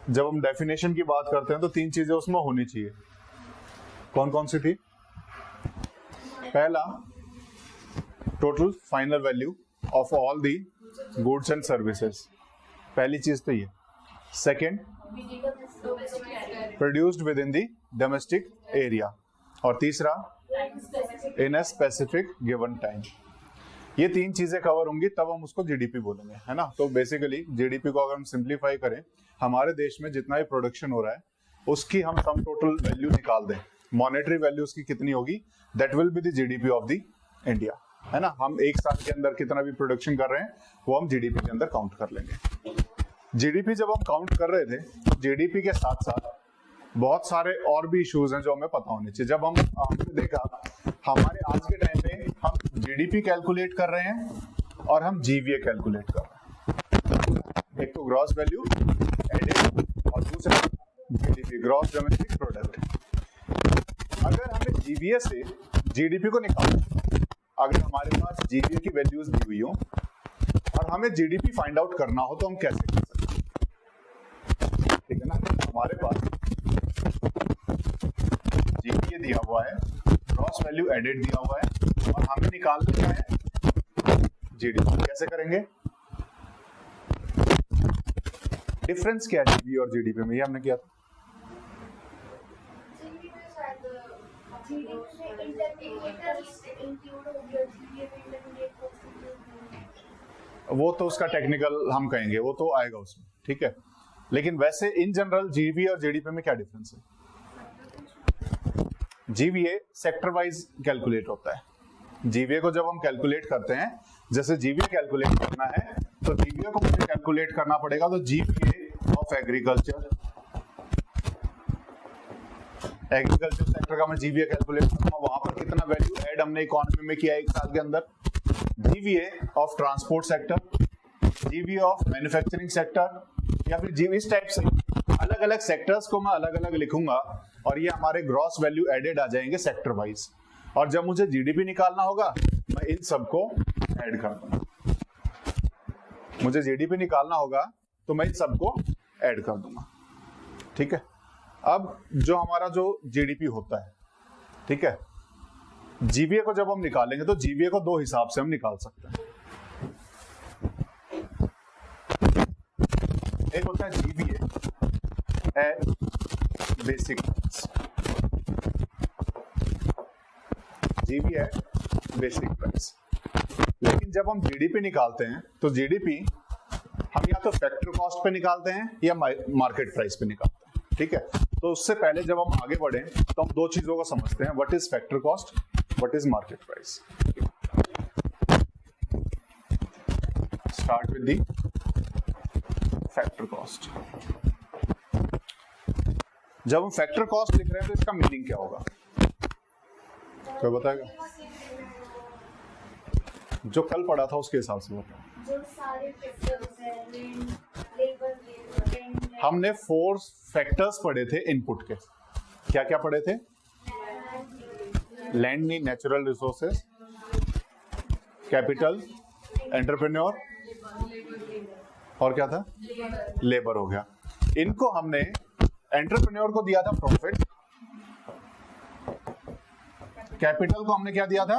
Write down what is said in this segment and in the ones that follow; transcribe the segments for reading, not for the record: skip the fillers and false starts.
जब हम डेफिनेशन की बात करते हैं तो 3 चीजें उसमें होनी चाहिए। कौन कौन सी थी? पहला, total final value of all the goods and services, पहली चीज तो ये। Second, produced with in the domestic area, और तीसरा, इन अ स्पेसिफिक गिवन टाइम। ये 3 चीजें कवर होंगी तब हम उसको जीडीपी बोलेंगे, है ना। तो बेसिकली जीडीपी को अगर हम सिंप्लीफाई करें, हमारे देश में जितना भी प्रोडक्शन हो रहा है उसकी हम सम टोटल वैल्यू निकाल दें, मॉनेटरी वैल्यू उसकी कितनी होगी, that will be the GDP of the India, है ना। हम एक साल के अंदर कितना भी प्रोडक्शन कर रहे हैं वो हम जीडीपी के अंदर काउंट कर लेंगे। जीडीपी जब हम काउंट कर रहे थे, जीडीपी के साथ साथ बहुत सारे और भी इश्यूज हैं जो हमें पता होने चाहिए। जब हमने देखा हमारे आज के टाइम पे हम जीडीपी कैलकुलेट कर रहे हैं और हम जीवीए कैलकुलेट कर रहे हैं। एक तो ग्रॉस वैल्यू एडेड और दूसरा जीडीपी, ग्रॉस डोमेस्टिक प्रोडक्ट। अगर हमें जीवीए से जीडीपी को निकालना, अगर हमारे पास जीवीए की वैल्यूज दी हुई हो और हमें जीडीपी फाइंड आउट करना हो तो हम कैसे कर सकते हैं? ठीक है ना, हमारे पास जीवीए दिया हुआ है, ग्रॉस वैल्यू एडेड दिया हुआ है और हमें निकालना क्या है? जीडीपी। कैसे करेंगे? डिफरेंस क्या है जीवीए और जीडीपी में, ये हमने किया था। वो तो उसका टेक्निकल हम कहेंगे, वो तो आएगा उसमें, ठीक है। लेकिन वैसे इन जनरल जीवीए और जीडीपी में क्या डिफरेंस है? जीवीए सेक्टर वाइज कैलकुलेट होता है। जीवीए को जब हम कैलकुलेट करते हैं, जैसे जीवीए कैलकुलेट करना है तो जीवीए को मुझे कैलकुलेट करना पड़ेगा, तो GVA of agriculture, agriculture sector का मैं जीवीए कैलकुलेट करूंगा, वहां पर कितना वैल्यू ऐड हमने इकोनॉमी में किया एक साल के अंदर। GVA of transport sector, GVA of manufacturing sector, या फिर जीवीए इस टाइप से अलग अलग सेक्टर्स को मैं अलग अलग लिखूंगा और ये हमारे ग्रॉस वैल्यू एडेड आ जाएंगे सेक्टर वाइज। और जब मुझे जीडीपी निकालना होगा मैं इन सबको ऐड कर दूंगा। मुझे जीडीपी निकालना होगा तो मैं इन सबको ऐड कर दूंगा, ठीक है। अब जो हमारा जो जीडीपी होता है, ठीक है, जीवीए को जब हम निकालेंगे तो जीवीए को 2 हिसाब से हम निकाल सकते हैं। एक होता है GVA eight basic price, GVA eight basic price. लेकिन जब हम जीडीपी निकालते हैं तो जीडीपी हम या तो फैक्टर कॉस्ट पे निकालते हैं या मार्केट प्राइस पे निकालते हैं, ठीक है। तो उससे पहले जब हम आगे बढ़े तो हम 2 चीजों को समझते हैं, what is factor cost, what is market price. Start with the factor cost. जब हम फैक्टर कॉस्ट लिख रहे हैं तो इसका मीनिंग क्या होगा, क्या बताएगा? जो कल पढ़ा था उसके हिसाब से बताओ। जो सारे फैक्टर्स हैं, लेबर, हमने 4 फैक्टर्स पढ़े थे इनपुट के। क्या क्या पढ़े थे? लैंड नी नेचुरल रिसोर्सेस, कैपिटल, एंटरप्रेन्योर, और क्या था? लेबर हो गया। इनको हमने एंटरप्रेन्योर को दिया था प्रॉफिट, कैपिटल को हमने क्या दिया था?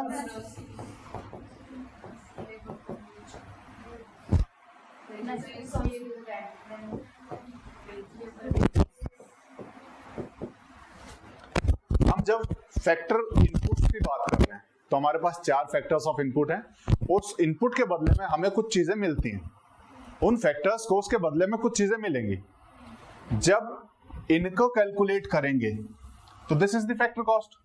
हम जब फैक्टर इनपुट्स की बात कर रहे हैं तो हमारे पास 4 फैक्टर्स ऑफ इनपुट हैं। उस इनपुट के बदले में हमें कुछ चीजें मिलती हैं, उन फैक्टर्स को उसके बदले में कुछ चीजें मिलेंगी। जब इनको कैलकुलेट करेंगे तो this is the factor cost.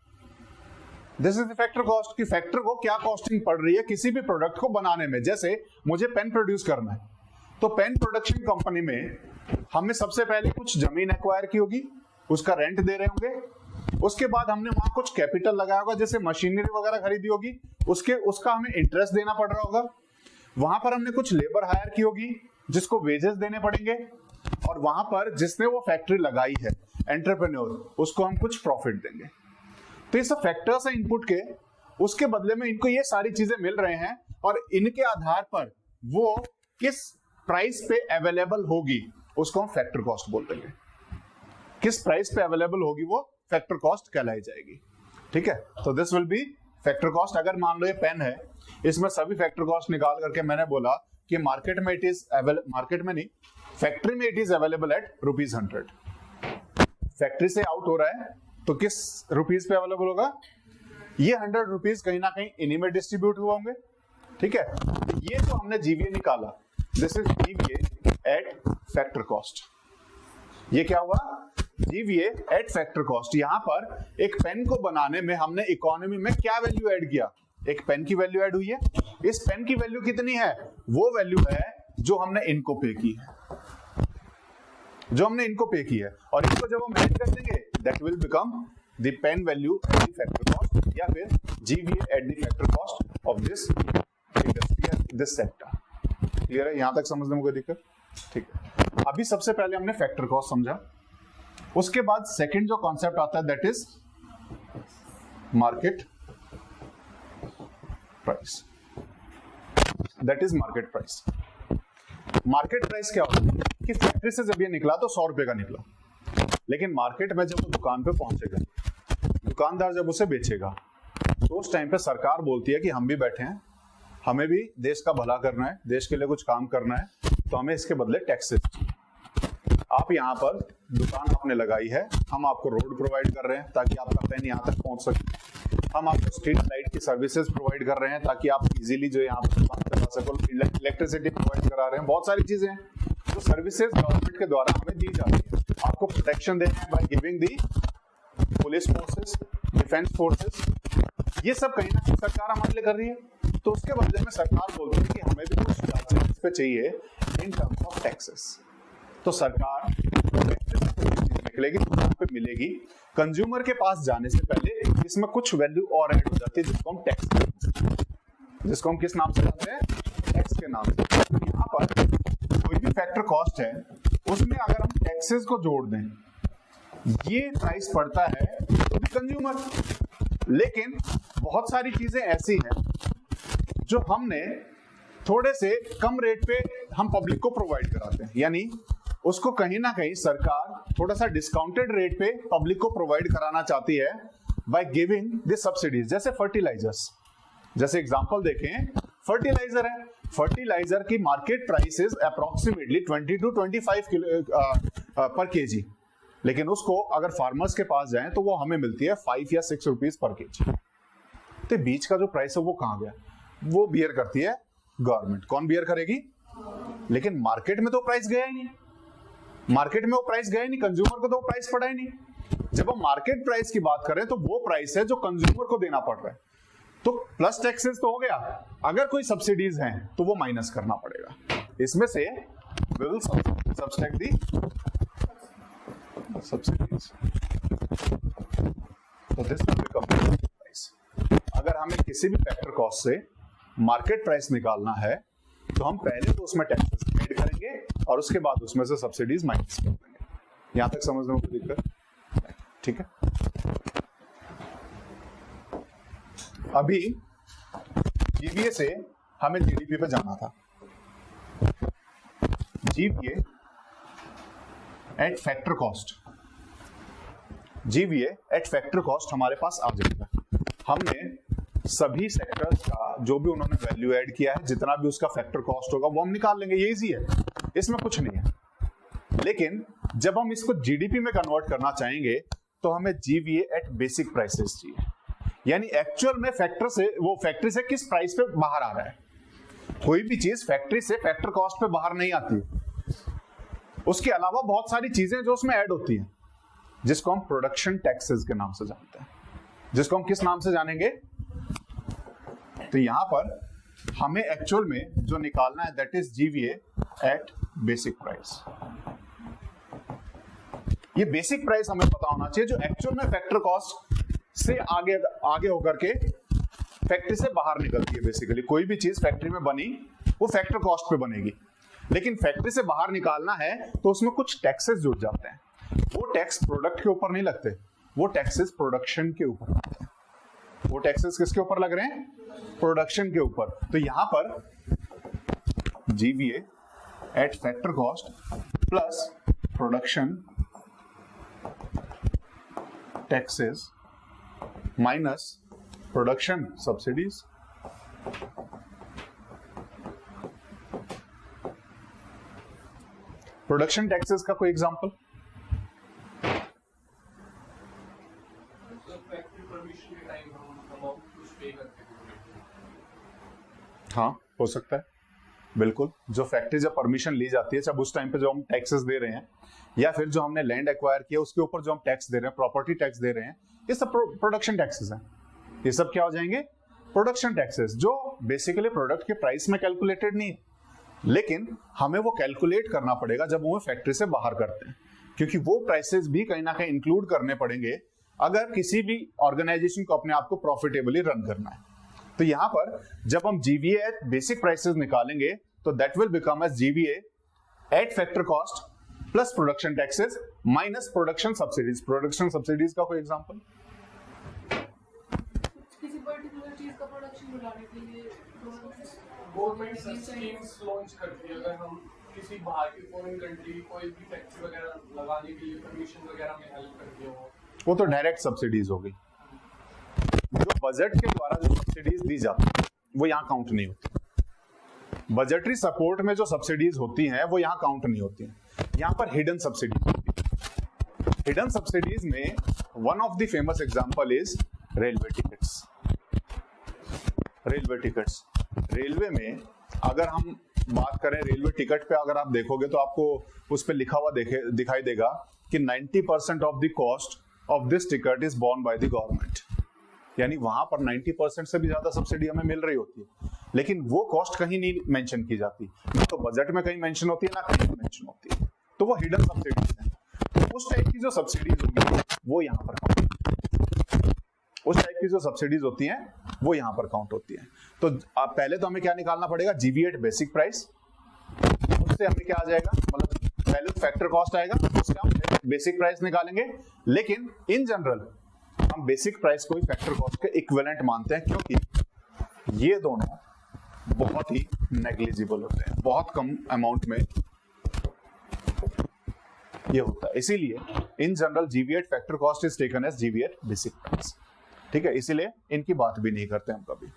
This is the factor cost कि फैक्टर को क्या कॉस्टिंग पड़ रही है किसी भी प्रोडक्ट को बनाने में। जैसे मुझे पेन प्रोड्यूस करना है तो पेन प्रोडक्शन कंपनी में हमने सबसे पहले कुछ जमीन एक्वायर की होगी, उसका रेंट दे रहे होंगे, उसके बाद हमने वहां कुछ कैपिटल लगाया होगा, जैसे मशीनरी वगैरह खरीदी होगी, उसका हमें इंटरेस्ट देना पड़ रहा होगा। वहां पर हमने कुछ लेबर हायर की होगी जिसको वेजेस देने पड़ेंगे, और वहां पर जिसने वो फैक्ट्री लगाई है एंटरप्रेन्योर, उसको हम कुछ प्रॉफिट देंगे। तो ये सब फैक्टर्स हैं इनपुट के, उसके बदले में इनको ये सारी चीजें मिल रहे हैं और इनके आधार पर वो किस प्राइस पे अवेलेबल होगी उसको हम फैक्टर कॉस्ट बोल देंगे। किस प्राइस पे अवेलेबल होगी वो फैक्टर कॉस्ट कहलाई जाएगी। ठीक है, तो this will be factor cost. अगर मान लो ये पेन है, इसमें सभी फैक्टर कॉस्ट निकाल करके मैंने बोला कि मार्केट में इट इज मार्केट में नहीं, फैक्ट्री में it is available at ₹100। Factory से आउट हो रहा है तो किस रुपीस पे अवेलेबल होगा? ये ₹100 कहीं ना कहीं इन्हीं में डिस्ट्रीब्यूट हुए होंगे। ठीक है, ये जो हमने जीवीए निकाला, this is GVA at factor cost. ये क्या हुआ? GVA at factor cost. यहां पर एक पेन को बनाने में हमने इकोनॉमी में क्या वैल्यू ऐड किया? एक पेन की वैल्यू ऐड हुई है। इस पेन की वैल्यू कितनी है? वो वैल्यू है जो हमने इनको पे की है, जो हमने इनको पे की है। और इसको जब हम ऐड कर देंगे that will become the pen value at the factor cost, या फिर GVA at the factor cost of this industry, this sector. Clear है? यहां तक समझने में कोई दिक्कत? ठीक है, अभी सबसे पहले हमने फैक्टर कॉस्ट समझा। उसके बाद सेकंड जो कॉन्सेप्ट आता है that is market price. That is market price. Market price क्या होता है कि फैक्ट्री से जब ये निकला तो ₹100 का निकला, लेकिन मार्केट में जब वो दुकान पे पहुंचेगा, दुकानदार जब उसे बेचेगा, तो उस टाइम पे सरकार बोलती है कि हम भी बैठे हैं, हमें भी देश का भला करना है, देश के लिए कुछ काम करना है, तो हमें इसके बदले टैक्सेस चाहिए। आप यहाँ पर दुकान आपने लगाई है, हम आपको रोड प्रोवाइड कर रहे हैं ताकि आपका पेन यहाँ तक पहुंच सके, हम आपको स्ट्रीट लाइट की सर्विसेज प्रोवाइड कर रहे हैं ताकि आप इजीली जो यहाँ पर दुकान चला सको, इलेक्ट्रिसिटी प्रोवाइड करा रहे हैं, बहुत सारी चीजें हैं जो सर्विसेज गवर्नमेंट के द्वारा हमें दी जाती है। आपको प्रोटेक्शन देना है by giving the police forces, defence forces, ये सब कहीं ना कहीं सरकार हमारे लिए कर रही है। तो उसके बदले में सरकार बोलती है कि हमें भी कुछ चार्जेस पे चाहिए इन टर्म्स ऑफ टैक्सेस। तो सरकार निकलेगी, दुकान पे मिलेगी, कंज्यूमर के पास जाने से पहले इसमें कुछ वैल्यू और ऐड हो जाती है जिसको हम टैक्स, जिसको हम किस नाम से जानते हैं? टैक्स के नाम से। यहाँ पर कोई भी फैक्टर कॉस्ट है, उसमें अगर हम टैक्सेस को जोड़ दें, ये प्राइस पड़ता है तो कंज्यूमर। लेकिन बहुत सारी चीजें ऐसी हैं जो हमने थोड़े से कम रेट पे हम पब्लिक को प्रोवाइड कराते हैं, यानी उसको कहीं ना कहीं सरकार थोड़ा सा डिस्काउंटेड रेट पे पब्लिक को प्रोवाइड कराना चाहती है बाय गिविंग द सब्सिडीज। जैसे फर्टिलाइजर्स, जैसे एग्जांपल देखें, फर्टिलाइजर है, फर्टिलाइजर की market price is approximately 20 to 25 पर केजी, लेकिन उसको अगर फार्मर्स के पास जाएं तो वो हमें मिलती है 5 या 6 रुपीज पर केजी। तो बीच का जो प्राइस है वो कहां गया? वो बियर करती है गवर्नमेंट। कौन बियर करेगी? लेकिन मार्केट में तो प्राइस गया ही नहीं, मार्केट में वो प्राइस गया ही नहीं, कंज्यूमर को तो वो प्राइस पड़ा ही नहीं। जब हम मार्केट प्राइस की बात करें तो वो प्राइस है जो कंज्यूमर को देना पड़ रहा है। तो प्लस टैक्सेस तो हो गया, अगर कोई सब्सिडीज हैं तो वो माइनस करना पड़ेगा। इसमें से we will subtract the subsidies, तो दिस विल बिकम प्राइस। अगर हमें किसी भी फैक्टर कॉस्ट से मार्केट प्राइस निकालना है तो हम पहले तो उसमें टैक्सेस ऐड करेंगे और उसके बाद उसमें से सब्सिडीज माइनस कर देंगे। यहां तक समझने में कोई दिक्कत? ठीक है, अभी जीवीए से हमें जीडीपी पे जाना था। GVA at factor cost, GVA at factor cost हमारे पास आ जाएगा। हमने सभी सेक्टर्स का जो भी उन्होंने वैल्यू ऐड किया है, जितना भी उसका फैक्टर कॉस्ट होगा वो हम निकाल लेंगे, ये इजी है, इसमें कुछ नहीं है। लेकिन जब हम इसको जीडीपी में कन्वर्ट करना चाहेंगे तो हमें जीवीए एट बेसिक प्राइसेस चाहिए, यानी एक्चुअल में फैक्टर से, वो फैक्ट्री से किस प्राइस पे बाहर आ रहा है। कोई भी चीज फैक्ट्री से फैक्टर कॉस्ट पे बाहर नहीं आती, उसके अलावा बहुत सारी चीजें जो उसमें ऐड होती हैं, जिसको हम प्रोडक्शन टैक्सेस के नाम से जानते हैं, जिसको हम किस नाम से जानेंगे? तो यहां पर हमें एक्चुअल में जो निकालना है that is GVA eight basic price. ये बेसिक प्राइस हमें पता होना चाहिए जो एक्चुअल में फैक्टर कॉस्ट से आगे होकर के फैक्ट्री से बाहर निकलती है। बेसिकली कोई भी चीज फैक्ट्री में बनी वो फैक्टर कॉस्ट पे बनेगी, लेकिन फैक्ट्री से बाहर निकालना है तो उसमें कुछ टैक्सेस जुड़ जाते हैं। वो टैक्स प्रोडक्ट के ऊपर नहीं लगते, वो टैक्सेस प्रोडक्शन के ऊपर लगते हैं। वो टैक्सेस किसके ऊपर लग रहे हैं? प्रोडक्शन के ऊपर। तो यहां पर GVA at factor cost plus production taxes minus production subsidies. Production taxes का कोई एग्जांपल? हाँ, हो सकता है, बिल्कुल। जो फैक्ट्री जब परमिशन ली जाती है, जब उस टाइम पे जो हम टैक्सेस दे रहे हैं, या फिर जो हमने लैंड एक्वायर किया उसके ऊपर जो हम टैक्स दे रहे हैं, प्रॉपर्टी टैक्स दे रहे हैं, ये सब प्रोडक्शन टैक्सेस हैं। ये सब क्या हो जाएंगे? प्रोडक्शन टैक्सेस, जो बेसिकली प्रोडक्ट के प्राइस में कैलकुलेटेड नहीं है, लेकिन हमें वो कैलकुलेट करना पड़ेगा जब वो फैक्ट्री से बाहर करते हैं, क्योंकि वो प्राइसेस भी कहीं ना कहीं इंक्लूड करने पड़ेंगे अगर किसी भी ऑर्गेनाइजेशन को अपने आप को प्रॉफिटेबली रन करना है। तो यहां पर जब हम जीवीए बेसिक प्राइसेस निकालेंगे तो that will become as GVA at factor cost plus production taxes minus production subsidies. Production subsidies का कोई एग्जांपल? किसी पर्टिकुलर चीज का प्रोडक्शन बढ़ाने के लिए गवर्नमेंट स्कीम्स लॉन्च करती है। अगर हम किसी बाहर की फॉरेन कंट्री कोई भी फैक्ट्री वगैरह लगाने के लिए परमिशन वगैरह में हेल्प करती है, वो तो डायरेक्ट सब्सिडीज हो गई। जो बजट के द्वारा जो सब्सिडीज दी जाती है वो यहाँ काउंट नहीं होती। बजटरी सपोर्ट में जो सब्सिडीज होती हैं वो यहाँ काउंट नहीं होती हैं। यहाँ पर हिडन सब्सिडीज होती है। हिडन सब्सिडीज में one of the famous example is railway tickets. Railway tickets, railway में अगर हम बात करें रेलवे टिकट पे, अगर आप देखोगे तो आपको उस पे लिखा हुआ दिखाई देगा कि 90% of the cost of this ticket is borne by the government. यानी वहां पर 90% से भी ज्यादा सब्सिडी हमें मिल रही होती है, लेकिन वो कॉस्ट कहीं नहीं मेंशन की जाती, ना तो बजट में कहीं मेंशन होती है, ना कहीं मेंशन होती है। तो वो हिडन सब्सिडीज है। तो उस टाइप की जो सब्सिडीज होगी वो यहाँ पर उस टाइप की जो सब्सिडीज होती हैं वो यहाँ पर काउंट होती है। तो पहले तो हमें क्या निकालना पड़ेगा? जीवीएट बेसिक प्राइस। उससे हमें क्या आ जाएगा? मतलब पहले फैक्टर कॉस्ट आएगा, उससे हम बेसिक प्राइस निकालेंगे। लेकिन इन जनरल हम बेसिक प्राइस को ही फैक्टर कॉस्ट के इक्विवेलेंट मानते हैं, क्योंकि ये दोनों बहुत ही नेग्लिजिबल होते हैं, बहुत कम अमाउंट में ये होता है। इसीलिए in general GVA at factor cost is taken as GVA at basic price. ठीक है, इसीलिए इनकी बात भी नहीं करते हम कभी।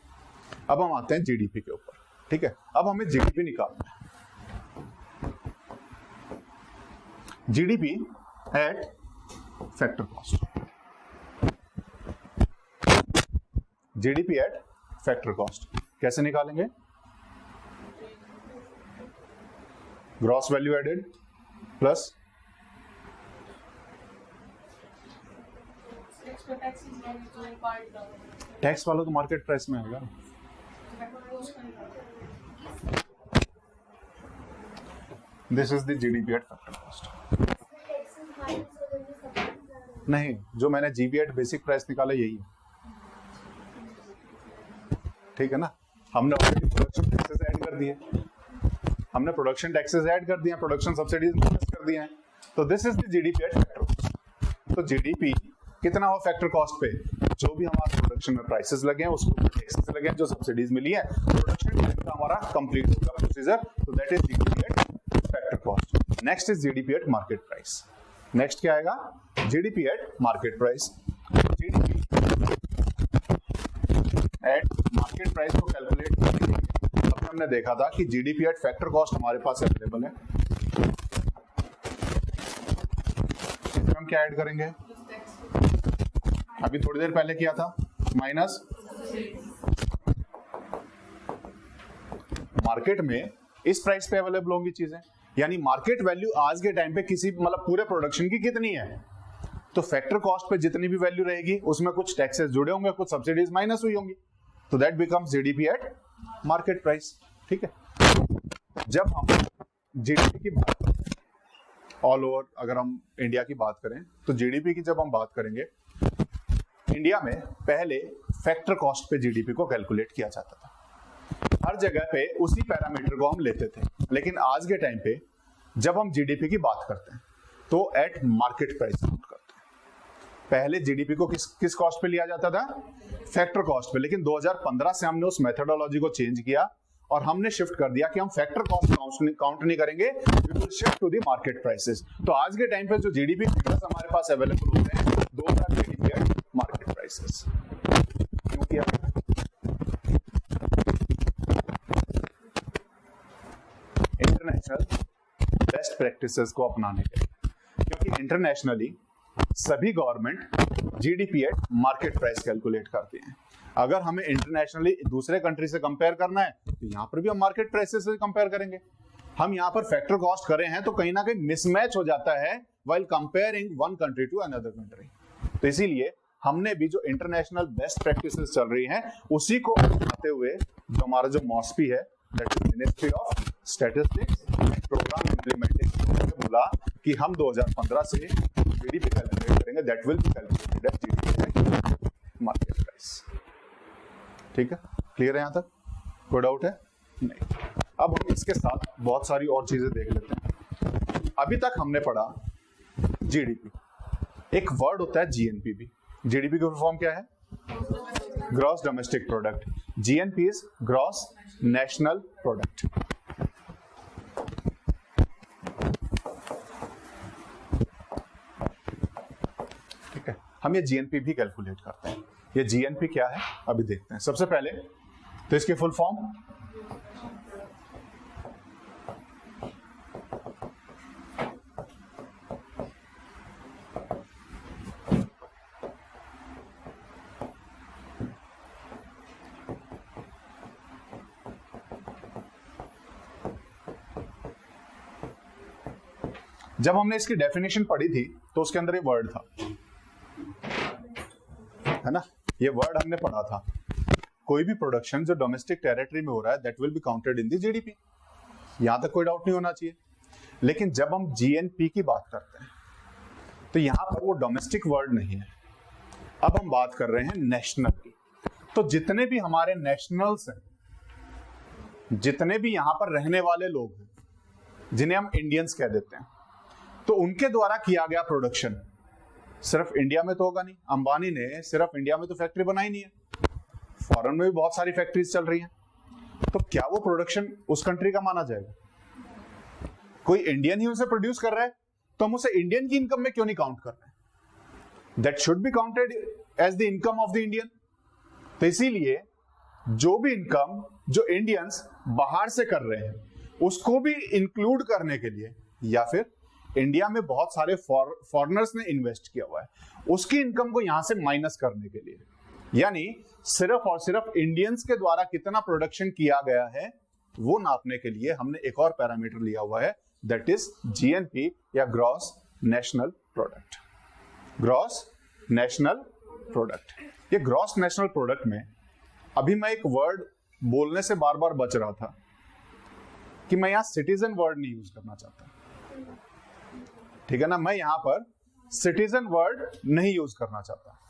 अब हम आते हैं जीडीपी के ऊपर। ठीक है, अब हमें जीडीपी निकालना है। GDP at factor cost. GDP at factor cost कैसे निकालेंगे? Gross value added plus tax वाला तो मार्केट प्राइस में आएगा। This is the GDP at factor cost. नहीं, जो मैंने जीबी एट बेसिक प्राइस निकाला यही है। ठीक है ना, हमने ऑलरेडी प्रोडक्शन टैक्सेस ऐड कर दिए, हमने प्रोडक्शन टैक्सेस ऐड कर दिए, प्रोडक्शन सब्सिडीज माइनस कर दिए हैं। तो this is the GDP at factor cost. तो जीडीपी कितना हो फैक्टर कॉस्ट पे? जो भी हमारे प्रोडक्शन में प्राइसेस लगे हैं, उसको टैक्सेस लगे हैं, जो सब्सिडीज मिली है, प्रोडक्शन का हमारा कंप्लीट होगा प्रोसीजर। तो that is GDP at factor cost. Next is GDP at market price. Next क्या आएगा? GDP at market price. GDP at market price को कैलकुलेट करने के लिए अभी हमने देखा था कि जीडीपी एट फैक्टर कॉस्ट हमारे पास अवेलेबल है। हम क्या ऐड करेंगे? अभी थोड़ी देर पहले किया था, माइनस मार्केट में इस प्राइस पे अवेलेबल होंगी चीजें, यानी मार्केट वैल्यू आज के टाइम पे किसी मतलब पूरे प्रोडक्शन की कितनी है, तो फैक्टर कॉस्ट पे जितनी भी वैल्यू रहेगी उसमें कुछ टैक्सेस जुड़े होंगे, कुछ सब्सिडीज माइनस हुई होंगी, तो that becomes GDP at market price. ठीक है, जब हम जीडीपी की बात करते हैं ऑल ओवर, अगर हम इंडिया की बात करें तो जीडीपी की जब हम बात करेंगे, इंडिया में पहले फैक्टर कॉस्ट पे जीडीपी को कैलकुलेट किया जाता था। हर जगह पे उसी पैरामीटर को हम लेते थे, लेकिन आज के टाइम पे जब हम जीडीपी की बात करते हैं तो एट मार्केट प्राइस काउंट करते हैं। पहले जीडीपी को किस कॉस्ट पे लिया जाता था? फैक्टर कॉस्ट पे, लेकिन 2015 से हमने उस मेथोडोलॉजी को चेंज किया और हमने शिफ्ट कर दिया कि हम फैक्टर कॉस्ट काउंट नहीं करेंगे, we will shift to the market prices. तो आज के टाइम पे जो जीडीपी फिगर्स हमारे पास अवेलेबल होते हैं, those are GDP at market prices. क्यों किया? इंटरनेशनल बेस्ट प्रैक्टिसेस को अपनाने के लिए, क्योंकि इंटरनेशनली सभी government GDP at market price calculate करती हैं। अगर हमें इंटरनेशनली दूसरे कंट्री से कंपेयर करना है तो यहाँ पर भी हम मार्केट प्राइसेस से कंपेयर करेंगे। हम यहाँ पर फैक्टर कॉस्ट करे हैं तो कहीं ना कहीं मिसमैच हो जाता है while comparing one country to another country. तो इसीलिए हमने भी जो इंटरनेशनल बेस्ट प्रैक्टिसेस चल रही हैं उसी को अपनाते हुए जो हमारा जो मॉस्पी है, that is ministry of statistics and programme implementation, ने बोला कि हम 2015 से जीडीपी कैलकुलेट करेंगे, that will be calculated as GDP market price. ठीक है, क्लियर है यहाँ तक? कोई डाउट है? नहीं। अब हम इसके साथ बहुत सारी और चीजें देख लेते हैं। अभी तक हमने पढ़ा जीडीपी, एक वर्ड होता है जीएनपी भी। जीडीपी का फुल फॉर्म क्या है? Gross domestic product. GNP is gross national product. ठीक है, हम ये जीएनपी भी कैलकुलेट करते हैं। ये जीएनपी क्या है अभी देखते हैं। सबसे पहले तो इसके फुल फॉर्म, जब हमने इसकी डेफिनेशन पढ़ी थी तो उसके अंदर ये वर्ड था, है ना? ये वर्ड हमने पढ़ा था, कोई भी प्रोडक्शन जो डोमेस्टिक टेरिटरी में हो रहा है that will be counted in the GDP. यहां तक कोई डाउट नहीं होना चाहिए। लेकिन जब हम जीएनपी की बात करते हैं तो यहां पर वो डोमेस्टिक वर्ड नहीं है, अब हम बात कर रहे हैं नेशनल की। तो जितने भी हमारे नेशनल्स हैं, जितने भी यहां पर रहने वाले लोग हैं, जिन्हें हम इंडियंस कह देते हैं, तो उनके द्वारा किया गया प्रोडक्शन सिर्फ इंडिया में तो होगा नहीं। अंबानी ने सिर्फ इंडिया में तो फैक्ट्री बनाई नहीं है, फॉरेन में भी बहुत सारी फैक्ट्रीज चल रही हैं। तो क्या वो प्रोडक्शन उस कंट्री का माना जाएगा? कोई इंडियन ही उसे प्रोड्यूस कर रहा है तो हम उसे इंडियन की इनकम में क्यों नहीं काउंट कर रहे हैं? That should be counted as the income of the Indian. तो इसीलिए जो भी इनकम जो इंडियंस बाहर से कर रहे हैं उसको भी इंक्लूड करने के लिए, या फिर इंडिया में बहुत सारे फॉरेनर्स ने इन्वेस्ट किया हुआ है उसकी इनकम को यहां से माइनस करने के लिए, यानी सिर्फ और सिर्फ इंडियंस के द्वारा कितना प्रोडक्शन किया गया है वो नापने के लिए हमने एक और पैरामीटर लिया हुआ है, दैट इज जीएनपी या gross national product. Gross national product, ये ग्रॉस नेशनल प्रोडक्ट में अभी मैं एक वर्ड बोलने से बार बार बच रहा था कि मैं यहां सिटीजन वर्ड नहीं यूज करना चाहता। ठीक है ना, मैं यहां पर सिटीजन वर्ड नहीं यूज करना चाहता।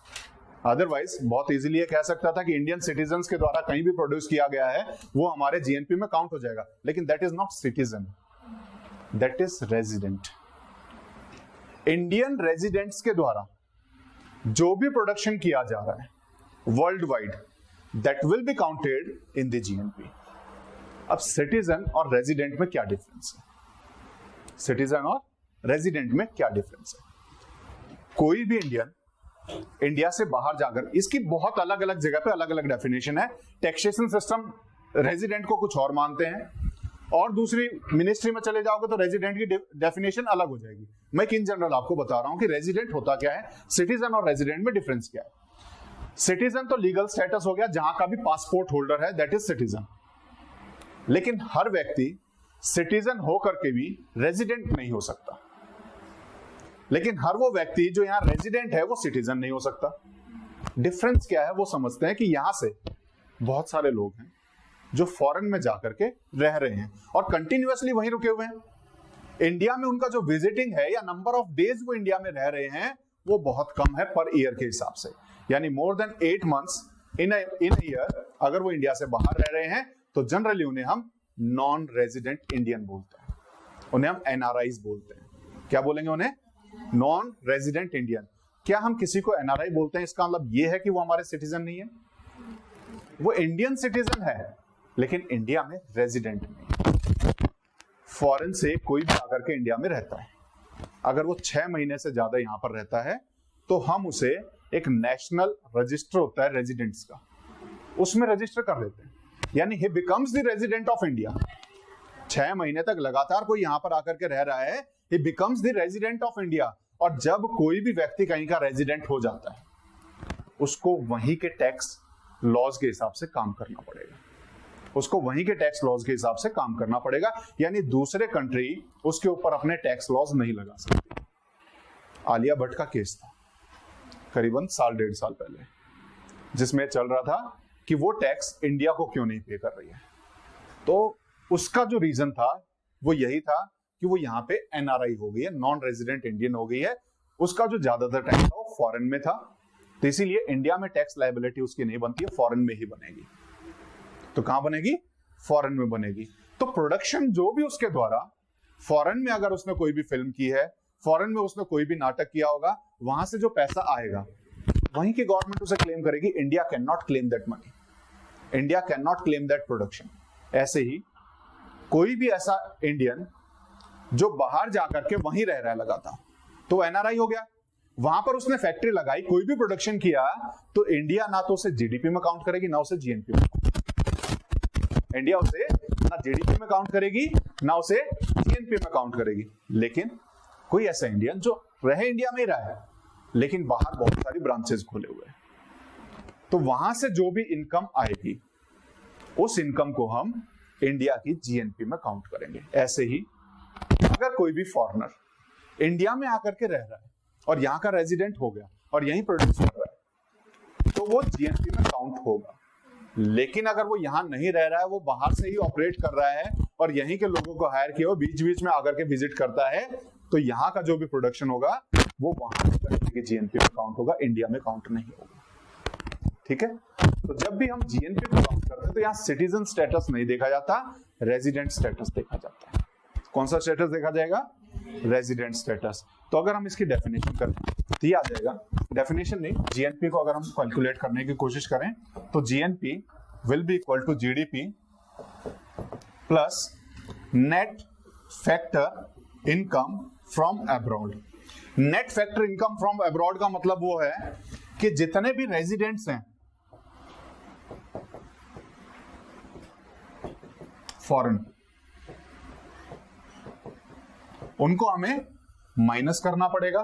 अदरवाइज बहुत इजीली ये कह सकता था कि इंडियन सिटीजन्स के द्वारा कहीं भी प्रोड्यूस किया गया है वो हमारे जीएनपी में काउंट हो जाएगा, लेकिन that is not citizen, that is resident. Indian residents के द्वारा जो भी प्रोडक्शन किया जा रहा है world wide, that will be counted in the GNP. अब सिटीजन और रेजिडेंट में क्या डिफरेंस है? सिटीजन और रेजिडेंट में क्या डिफरेंस है? कोई भी इंडियन इंडिया से बाहर जाकर, इसकी बहुत अलग अलग जगह पे अलग अलग डेफिनेशन है। टैक्सेशन सिस्टम रेजिडेंट को कुछ और मानते हैं, और दूसरी मिनिस्ट्री में चले जाओगे तो रेजिडेंट की डेफिनेशन अलग हो जाएगी। मैं इन जनरल आपको बता रहा हूं कि रेजिडेंट होता क्या है, सिटीजन और रेजिडेंट में डिफरेंस क्या है। सिटीजन तो लीगल स्टेटस हो गया, जहां का भी पासपोर्ट होल्डर है दैट इज सिटीजन। लेकिन हर व्यक्ति सिटीजन होकर के भी रेजिडेंट नहीं हो सकता, लेकिन हर वो व्यक्ति जो यहां रेजिडेंट है वो सिटीजन नहीं हो सकता। डिफरेंस क्या है वो समझते हैं कि यहां से बहुत सारे लोग हैं जो फॉरेन में जाकर के रह रहे हैं और कंटिन्यूअसली वहीं रुके हुए हैं। इंडिया में उनका जो विजिटिंग है या नंबर ऑफ डेज वो इंडिया में रह रहे हैं वो बहुत कम है पर ईयर के हिसाब से, यानी मोर देन 8 months इन ईयर अगर वो इंडिया से बाहर रह रहे हैं तो जनरली उन्हें हम नॉन रेजिडेंट इंडियन बोलते हैं, उन्हें हम एनआरआईज बोलते हैं। क्या बोलेंगे उन्हें? Non resident Indian. क्या हम किसी को एनआरआई बोलते हैं इसका मतलब यह है कि वो हमारे सिटीजन नहीं है? वो इंडियन सिटीजन है लेकिन इंडिया में रेजिडेंट नहीं। फॉरेन से कोई भी आकर के इंडिया में रहता है, अगर वो 6 महीने से ज्यादा यहां पर रहता है तो हम उसे एक नेशनल रजिस्टर होता है रेजिडेंट्स का, उसमें रजिस्टर कर लेते हैं, यानी ही becomes the resident of India. 6 महीने तक लगातार कोई यहां पर आकर के रह रहा है, ही becomes the resident of India. और जब कोई भी व्यक्ति कहीं का रेजिडेंट हो जाता है, उसको वहीं के टैक्स लॉज के हिसाब से काम करना पड़ेगा, उसको वहीं के टैक्स लॉज के हिसाब से काम करना पड़ेगा, यानी दूसरे कंट्री उसके ऊपर अपने टैक्स लॉज नहीं लगा सकती। आलिया भट्ट का केस था करीबन 1.5 साल पहले, जिसमें चल रहा था कि वो टैक्स इंडिया को क्यों नहीं पे कर रही है। तो उसका जो रीजन था वो यही था कि वो यहाँ पे एनआरआई हो गई है, नॉन रेजिडेंट इंडियन हो गई है। उसका जो ज्यादातर टैक्स था वो फॉरेन में था, तो इसीलिए इंडिया में टैक्स लायबिलिटी उसकी नहीं बनती है, फॉरेन में ही बनेगी। तो कहां बनेगी? फॉरेन में बनेगी। तो प्रोडक्शन जो भी उसके द्वारा फॉरेन में, अगर उसने कोई भी फिल्म की है, फॉरेन में उसने कोई भी नाटक किया होगा, वहां से जो पैसा आएगा वहीं की गवर्नमेंट उसे क्लेम करेगी। India can not claim that money, India can not claim that production. ऐसे ही कोई भी ऐसा इंडियन जो बाहर जाकर के वहीं रह रहा है लगातार, तो एनआरआई हो गया, वहां पर उसने फैक्ट्री लगाई, कोई भी प्रोडक्शन किया, तो इंडिया ना तो उसे जीडीपी में काउंट करेगी ना उसे जीएनपी में। इंडिया उसे ना जीडीपी में काउंट करेगी ना उसे जीएनपी में काउंट करेगी। लेकिन कोई ऐसा इंडियन जो रहे इंडिया में ही रहा है, लेकिन बाहर बहुत सारी ब्रांचेस खोले हुए हैं, तो वहां से जो भी इनकम आएगी उस इनकम को हम इंडिया की जीएनपी में काउंट करेंगे। ऐसे ही अगर कोई भी फॉरेनर इंडिया में आकर के रह रहा है और यहाँ का रेजिडेंट हो गया और यहीं प्रोड्यूस कर रहा है, तो वो जीएनपी में काउंट होगा। लेकिन अगर वो यहाँ नहीं रह रहा है, वो बाहर से ही ऑपरेट कर रहा है और यहीं के लोगों को हायर किया, वो बीच बीच में आकर के विजिट करता है, तो यहाँ का जो भी प्रोडक्शन होगा वो वहां के जीएनपी में काउंट होगा, इंडिया में काउंट नहीं होगा। ठीक है, तो जब भी हम जीएनपी को काउंट करते हैं तो यहाँ सिटीजन स्टेटस नहीं देखा जाता, रेजिडेंट स्टेटस देखा जाता है। कौन सा स्टेटस देखा जाएगा? Resident status. तो अगर हम इसकी डेफिनेशन करें तो ये आ जाएगा, डेफिनेशन नहीं, जीएनपी को अगर हम कैलकुलेट करने की कोशिश करें तो GNP will be equal to GDP plus net factor income from abroad. Net factor income from abroad का मतलब वो है कि जितने भी रेजिडेंट्स हैं फॉरेन, उनको हमें माइनस करना पड़ेगा,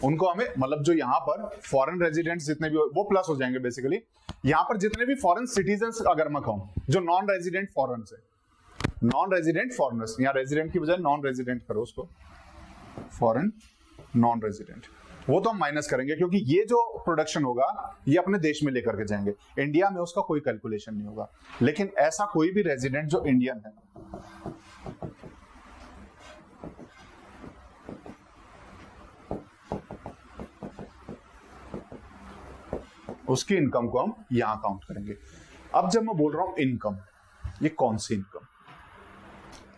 उनको हमें, मतलब जो यहां पर फॉरेन रेजिडेंट्स जितने भी वो प्लस हो जाएंगे। बेसिकली यहां पर जितने भी फॉरेन सिटीजन्स अगर मैं कहूं, जो नॉन रेजिडेंट फॉरेन से, नॉन रेजिडेंट फॉरेनर्स, यहां रेजिडेंट की बजाय नॉन रेजिडेंट करो उसको, फॉरेन नॉन रेजिडेंट, वो तो हम माइनस करेंगे क्योंकि ये जो प्रोडक्शन होगा ये अपने देश में लेकर के जाएंगे, इंडिया में उसका कोई कैलकुलेशन नहीं होगा। लेकिन ऐसा कोई भी रेजिडेंट जो इंडियन है, उसकी इनकम को हम यहां काउंट करेंगे। अब जब मैं बोल रहा हूं इनकम, ये कौन सी इनकम,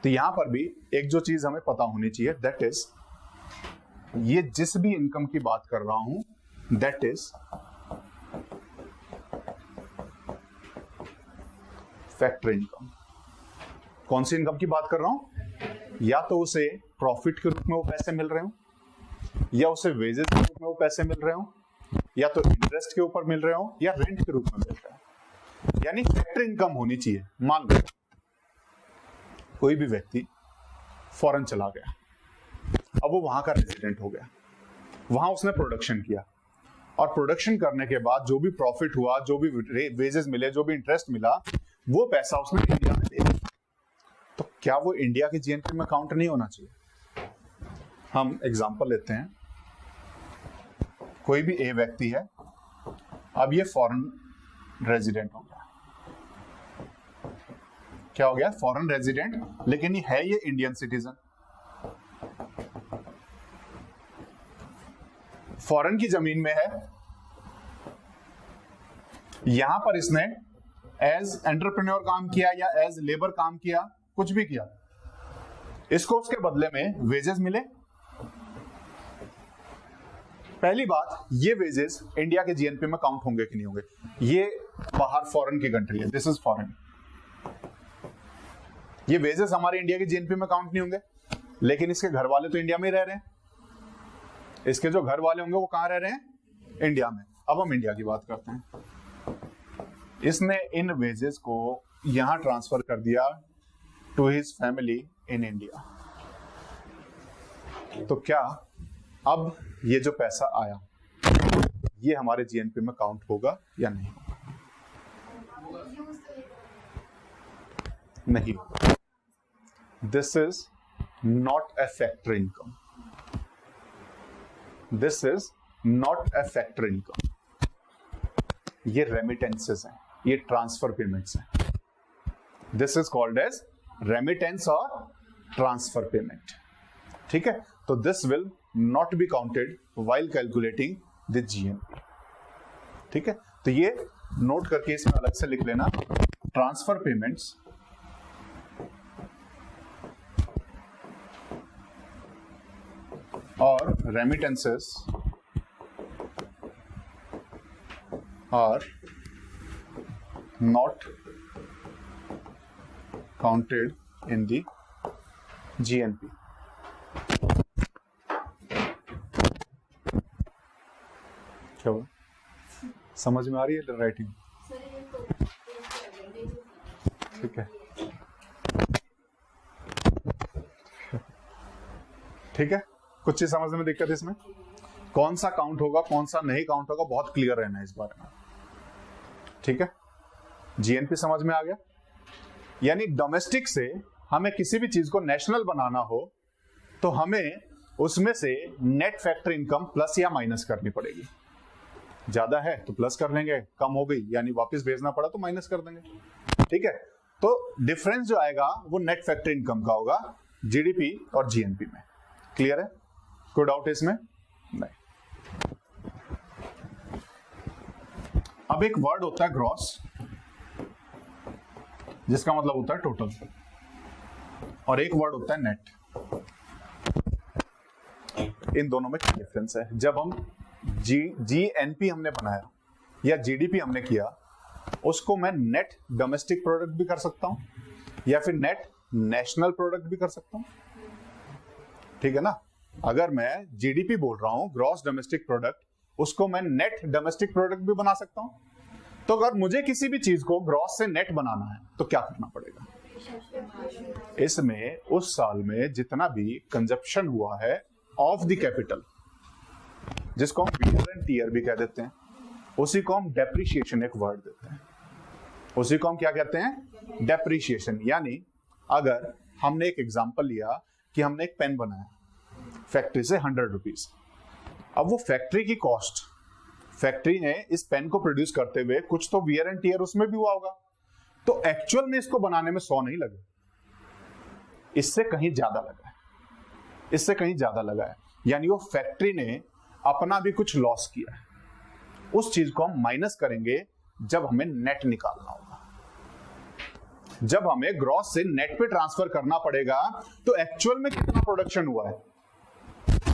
तो यहां पर भी एक जो चीज हमें पता होनी चाहिए, दैट इज, ये जिस भी इनकम की बात कर रहा हूं, दैट इज फैक्टर इनकम। कौन सी इनकम की बात कर रहा हूं? या तो उसे प्रॉफिट के रूप में वो पैसे मिल रहे हो, या उसे वेजेस के रूप में वो पैसे मिल रहे हो, या तो इंटरेस्ट के ऊपर मिल रहे हो, या रेंट के रूप में मिल रहे हो, यानी फैक्टर इनकम होनी चाहिए। मान लो कोई भी व्यक्ति फॉरेन चला गया, अब वो वहां का रेजिडेंट हो गया, वहां उसने प्रोडक्शन किया, और प्रोडक्शन करने के बाद जो भी प्रॉफिट हुआ, जो भी वेजेस मिले, जो भी इंटरेस्ट मिला, वो पैसा उसने इंडिया में दे दिया, तो क्या वो इंडिया के जीएनपी में काउंट नहीं होना चाहिए? हम एग्जांपल लेते हैं, कोई भी ए व्यक्ति है, अब ये फॉरेन रेजिडेंट हो गया, क्या हो गया? फॉरेन रेजिडेंट, लेकिन ये है ये इंडियन सिटीजन, फॉरेन की जमीन में है, यहां पर इसने एज एंटरप्रेन्योर काम किया या एज लेबर काम किया, कुछ भी किया, इसको उसके बदले में वेजेस मिले। पहली बात, ये वेजेस इंडिया के जीएनपी में काउंट होंगे कि नहीं होंगे? ये बाहर फॉरेन की कंट्री है, दिस इज फॉरेन, ये वेजेस हमारे इंडिया के जीएनपी में काउंट नहीं होंगे, लेकिन इसके घर वाले तो इंडिया में ही रह रहे हैं। इसके जो घर वाले होंगे वो कहां रह रहे हैं? इंडिया में। अब हम इंडिया की बात करते हैं। इसने इन वेजेस को यहां ट्रांसफर कर दिया to his family in India. तो क्या अब ये जो पैसा आया ये हमारे जीएनपी में काउंट होगा या नहीं? नहीं। This is not a factor income. This is not a factor income. ये रेमिटेंसेस हैं, ये ट्रांसफर पेमेंट्स हैं। This is called as remittance और ट्रांसफर पेमेंट। ठीक है, तो this will not be counted while calculating the GNP. ठीक है, तो ये नोट करके इसमें अलग से लिख लेना, ट्रांसफर पेमेंट्स और remittances are not counted in the GNP. क्या हुआ? समझ में आ रही है राइटिंग? ठीक है, ठीक है। कुछ चीज समझने में दिक्कत है इसमें? कौन सा काउंट होगा कौन सा नहीं काउंट होगा, बहुत क्लियर रहना है इस बारे में। ठीक है, जीएनपी समझ में आ गया। यानी डोमेस्टिक से हमें किसी भी चीज को नेशनल बनाना हो तो हमें उसमें से नेट फैक्टर इनकम प्लस या माइनस करनी पड़ेगी। ज्यादा है तो प्लस कर लेंगे, कम हो गई यानी वापस भेजना पड़ा तो माइनस कर देंगे। ठीक है, तो डिफरेंस जो आएगा वो नेट फैक्टर इनकम का होगा जीडीपी और जीएनपी में। क्लियर है? कोई डाउट है इसमें? नहीं। अब एक वर्ड होता है ग्रॉस, जिसका मतलब होता है टोटल, और एक वर्ड होता है नेट। इन दोनों में क्या डिफरेंस है? जब हम जीएनपी हमने बनाया या जीडीपी हमने किया, उसको मैं नेट डोमेस्टिक प्रोडक्ट भी कर सकता हूं या फिर नेट नेशनल प्रोडक्ट भी कर सकता हूं। ठीक है ना? अगर मैं जीडीपी बोल रहा हूं, ग्रॉस डोमेस्टिक प्रोडक्ट, उसको मैं नेट डोमेस्टिक प्रोडक्ट भी बना सकता हूं। तो अगर मुझे किसी भी चीज को ग्रॉस से नेट बनाना है तो क्या करना पड़ेगा? इसमें उस साल में जितना भी कंजप्शन हुआ है ऑफ द कैपिटल, जिसको हम वियर एंड टियर भी कह देते हैं, उसी को हम डेप्रिशिएशन एक वर्ड देते हैं। उसी को हम क्या कहते हैं? डेप्रिशिएशन। यानी अगर हमने एक एग्जांपल लिया कि हमने एक पेन बनाया फैक्ट्री से 100 रुपीज, अब वो फैक्ट्री की कॉस्ट, फैक्ट्री ने इस पेन को प्रोड्यूस करते हुए कुछ तो वियर एंड टियर उसमें भी हुआ होगा, तो एक्चुअल में इसको बनाने में 100 नहीं लगे, इससे कहीं ज्यादा लगा है, इससे कहीं ज्यादा लगा है। यानी वो फैक्ट्री ने अपना भी कुछ लॉस किया है। उस चीज को हम माइनस करेंगे जब हमें नेट निकालना होगा। जब हमें ग्रॉस से नेट पे ट्रांसफर करना पड़ेगा तो एक्चुअल में कितना प्रोडक्शन हुआ है।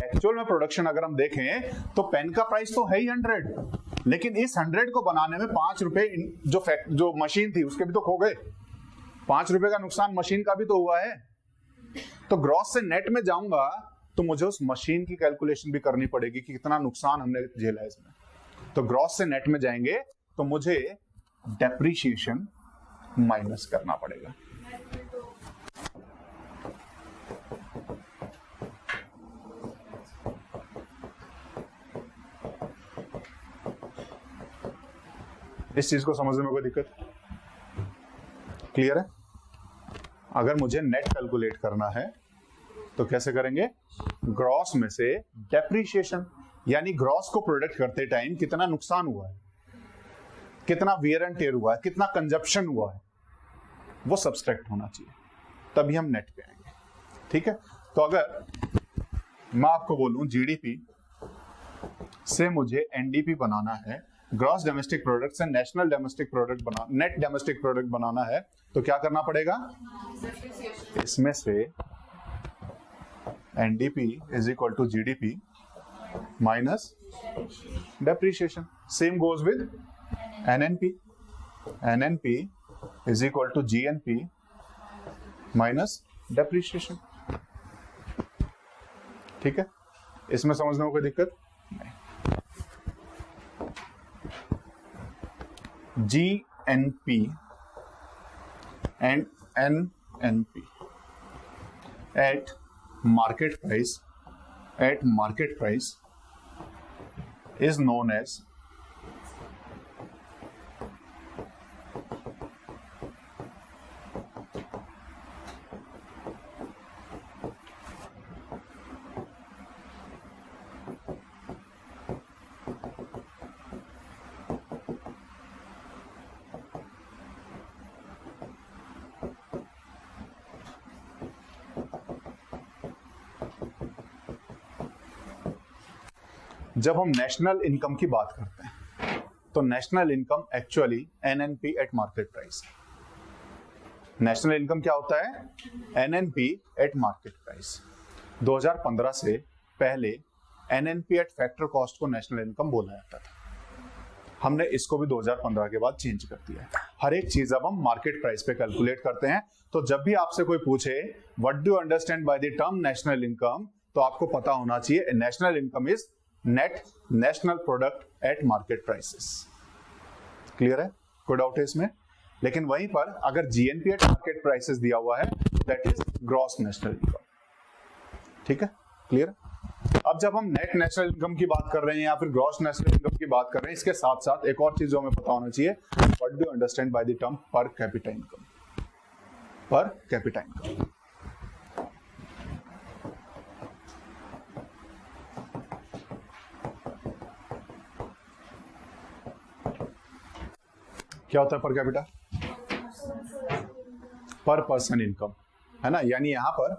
एक्चुअल में प्रोडक्शन अगर हम देखें तो पेन का प्राइस तो है ही 100, लेकिन इस 100 को बनाने में 5 रुपए जो मशीन थी उसके भी तो खो गए। 5 रुपए का नुकसान मशीन का भी तो हुआ है। तो ग्रॉस से नेट में जाऊंगा तो मुझे उस मशीन की कैलकुलेशन भी करनी पड़ेगी कि कितना नुकसान हमने झेला है इसमें। तो ग्रॉस से नेट में जाएंगे तो मुझे डेप्रिशिएशन माइनस करना पड़ेगा। इस चीज को समझने में कोई दिक्कत? क्लियर है? अगर मुझे नेट कैलकुलेट करना है तो कैसे करेंगे? ग्रॉस में से डेप्रिशिएशन, यानी ग्रॉस को प्रोडक्ट करते टाइम कितना नुकसान हुआ है, कितना वियर एंड टेयर हुआ है, कितना कंजप्शन हुआ है, वो सब्सट्रैक्ट होना चाहिए, तभी हम नेट पे आएंगे। ठीक है? तो अगर मैं आपको बोलूं जीडीपी से मुझे एनडीपी बनाना है, ग्रॉस डोमेस्टिक प्रोडक्ट से national domestic product net domestic product बनाना है, तो क्या करना पड़ेगा? इसमें से NDP is equal to GDP minus depreciation. Same goes with NNP. NNP is equal to GNP minus depreciation. ठीक है, इसमें समझने में कोई दिक्कत नहीं। GNP and NNP at market price is known as जब हम नेशनल इनकम की बात करते हैं तो national income actually NNP eight market price. National income क्या होता है? NNP eight market price. 2015 से पहले एनएनपी एट फैक्टर कॉस्ट को नेशनल इनकम बोला जाता था। हमने इसको भी 2015 के बाद चेंज कर दिया है। हर एक चीज अब हम मार्केट प्राइस पे कैलकुलेट करते हैं। तो जब भी आपसे कोई पूछे what do you understand by the term national income, तो आपको पता होना चाहिए national income is net national product at market prices. Clear है? कोई डाउट है इसमें? लेकिन वहीं पर अगर जीएनपी एट मार्केट प्राइसेस दिया हुआ है that is gross national income. ठीक है, क्लियर? अब जब हम नेट नेशनल इनकम की बात कर रहे हैं या फिर ग्रॉस नेशनल इनकम की बात कर रहे हैं, इसके साथ साथ एक और चीज जो हमें पता होना चाहिए, what do you understand by the term पर कैपिटा इनकम? पर कैपिटा इनकम क्या होता है? पर कैपिटा पर पर्सन इनकम, है ना? यानी यहां पर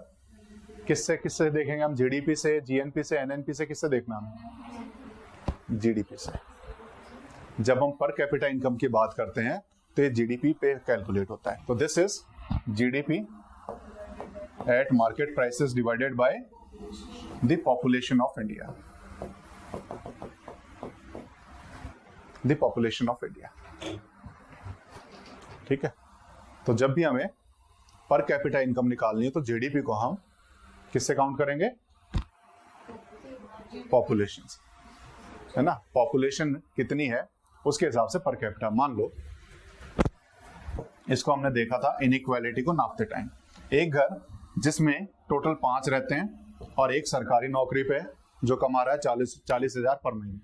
किससे किससे देखेंगे हम? जीडीपी से, जीएनपी से, एनएनपी से, किससे देखना हमें? जीडीपी से। जब हम पर कैपिटा इनकम की बात करते हैं तो ये जीडीपी पे कैलकुलेट होता है। तो this is GDP at market prices divided by the population of India. The population of India. ठीक है, तो जब भी हमें पर कैपिटा इनकम निकालनी है तो जीडीपी को हम किससे काउंट करेंगे? पॉपुलेशन से, है ना? पॉपुलेशन कितनी है उसके हिसाब से पर कैपिटा। मान लो इसको हमने देखा था इनइक्वालिटी को नापते टाइम। एक घर जिसमें टोटल 5 रहते हैं और एक सरकारी नौकरी पे जो कमा रहा है 40,000 पर महीने।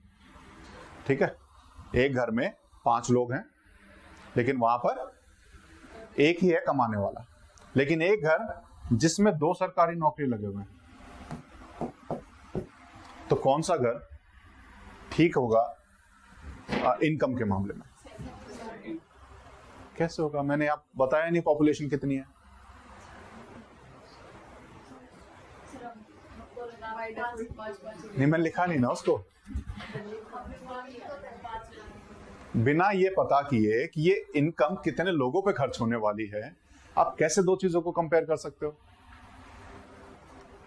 ठीक है, एक घर में 5 लोग हैं लेकिन वहां पर एक ही है कमाने वाला। लेकिन एक घर जिसमें 2 सरकारी नौकरी लगे हुए हैं, तो कौन सा घर ठीक होगा इनकम के मामले में? कैसे होगा? मैंने आप बताया नहीं पॉपुलेशन कितनी है। नहीं, मैंने लिखा नहीं ना उसको। बिना ये पता किए कि ये इनकम कितने लोगों पे खर्च होने वाली है, आप कैसे 2 चीजों को कंपेयर कर सकते हो?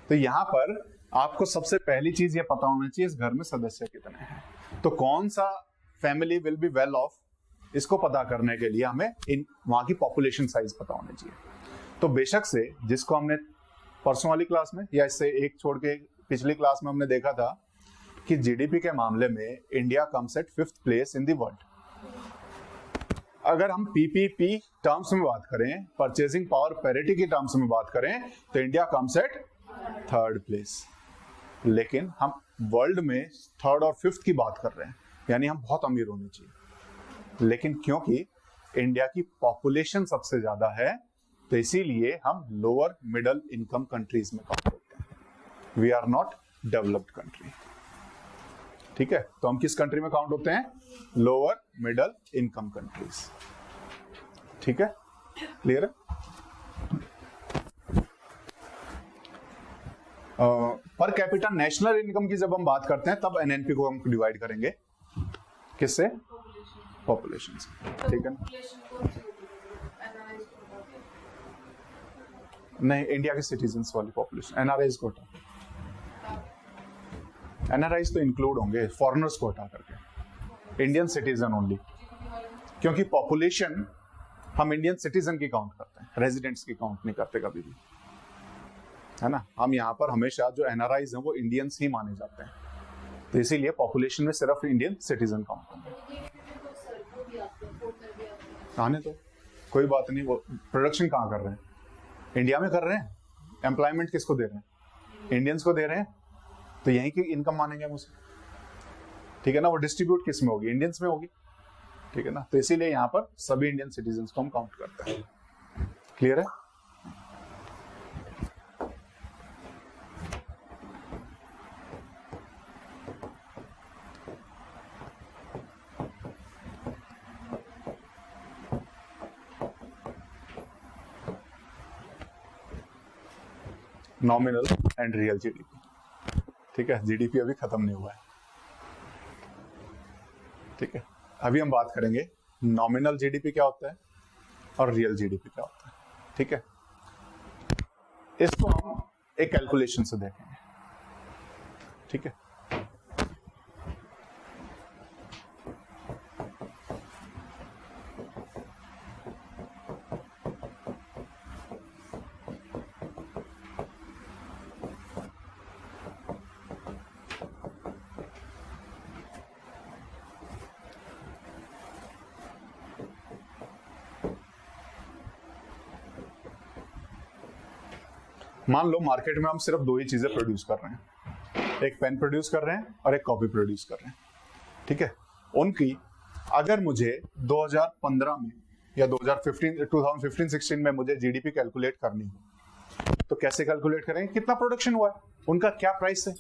तो यहां पर आपको सबसे पहली चीज ये पता होना चाहिए इस घर में सदस्य कितने हैं। तो कौन सा family will be well of, इसको पता करने के लिए हमें वहां की पॉपुलेशन साइज पता होनी चाहिए। तो बेशक से जिसको हमने परसों वाली क्लास में या इससे एक छोड़ के पिछली क्लास में हमने देखा था कि जीडीपी के मामले में India comes at 5th place in the world. अगर हम पीपीपी टर्म्स में बात करें, परचेजिंग पावर पैरिटी की टर्म्स में बात करें, तो India comes at 3rd place. लेकिन हम वर्ल्ड में 3rd और 5th की बात कर रहे हैं, यानी हम बहुत अमीर होने चाहिए। लेकिन क्योंकि इंडिया की पॉपुलेशन सबसे ज्यादा है तो इसीलिए हम लोअर मिडिल इनकम कंट्रीज में काउंट होते हैं। We are not developed country. ठीक है, तो हम किस कंट्री में काउंट होते हैं? Lower middle income countries. ठीक है, क्लियर है? पर कैपिटा नेशनल इनकम की जब हम बात करते हैं तब एनएनपी को हम डिवाइड करेंगे किससे? पॉपुलेशन से। ठीक है ना? नहीं, इंडिया के सिटीजन्स वाली पॉपुलेशन। एनआरआईज को हटा, एनआरआईज तो इंक्लूड होंगे, फॉरेनर्स को हटा करके इंडियन सिटीजन ओनली, क्योंकि पॉपुलेशन हम इंडियन सिटीजन की काउंट करते हैं। रेजिडेंट्स की काउंट नहीं करते कभी भी, है ना। हम यहाँ पर हमेशा जो एनआरआईज हैं वो इंडियंस ही माने जाते हैं, तो इसीलिए पॉपुलेशन में सिर्फ इंडियन सिटीजन काउंट होंगे। आने तो कोई बात नहीं, वो प्रोडक्शन कहाँ कर रहे हैं, इंडिया में कर रहे हैं, एम्प्लॉयमेंट किसको दे रहे हैं, इंडियंस को दे रहे हैं, तो यहीं की इनकम मानेंगे हम उसे, ठीक है ना। वो डिस्ट्रीब्यूट किस में होगी, इंडियंस में होगी, ठीक है ना। तो इसीलिए यहाँ पर सभी इंडियन सिटीजन्स को हम काउंट करते हैं। क्लियर है? नॉमिनल एंड रियल जीडीपी, ठीक है। जीडीपी अभी खत्म नहीं हुआ है, ठीक है। अभी हम बात करेंगे नॉमिनल जीडीपी क्या होता है और रियल जीडीपी क्या होता है, ठीक है। इसको हम एक कैलकुलेशन से देखेंगे, ठीक है। मान लो मार्केट में हम सिर्फ दो ही चीजें प्रोड्यूस कर रहे हैं, एक पेन प्रोड्यूस कर रहे हैं और एक कॉपी प्रोड्यूस कर रहे हैं, ठीक है। उनकी अगर मुझे 2015 में या 2015-16 में मुझे जीडीपी कैलकुलेट करनी हो, तो कैसे कैलकुलेट करेंगे, कितना प्रोडक्शन हुआ है, उनका क्या प्राइस है।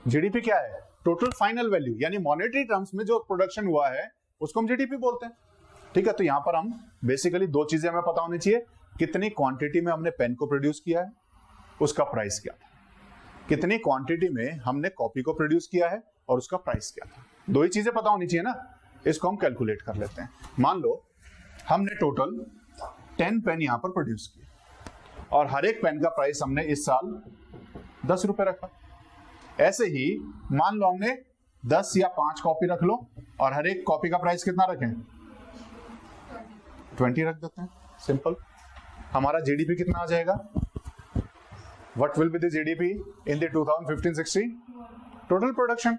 जीडीपी क्या है, टोटल फाइनल वैल्यू, यानी मॉनेटरी टर्म्स में जो प्रोडक्शन हुआ है उसको हम जीडीपी बोलते हैं, ठीक है। तो यहाँ पर हम बेसिकली दो चीजें हमें पता होनी चाहिए, कितनी क्वांटिटी में हमने पेन को प्रोड्यूस किया है, उसका प्राइस क्या था, कितनी क्वांटिटी में हमने कॉपी को प्रोड्यूस किया है और उसका प्राइस क्या था। दो ही चीजें पता होनी चाहिए ना, इसको हम कैलकुलेट कर लेते हैं। मान लो हमने टोटल 10 पेन यहां पर प्रोड्यूस किए और हर एक पेन का प्राइस हमने इस साल 10 रुपए रखा। ऐसे ही मान लो हमने 10 या 5 कॉपी रख लो और हर एक कॉपी का प्राइस कितना रखें, 20 रख देते हैं, सिंपल। हमारा जीडीपी कितना आ जाएगा, What will be the GDP in the 2015-16? Total production,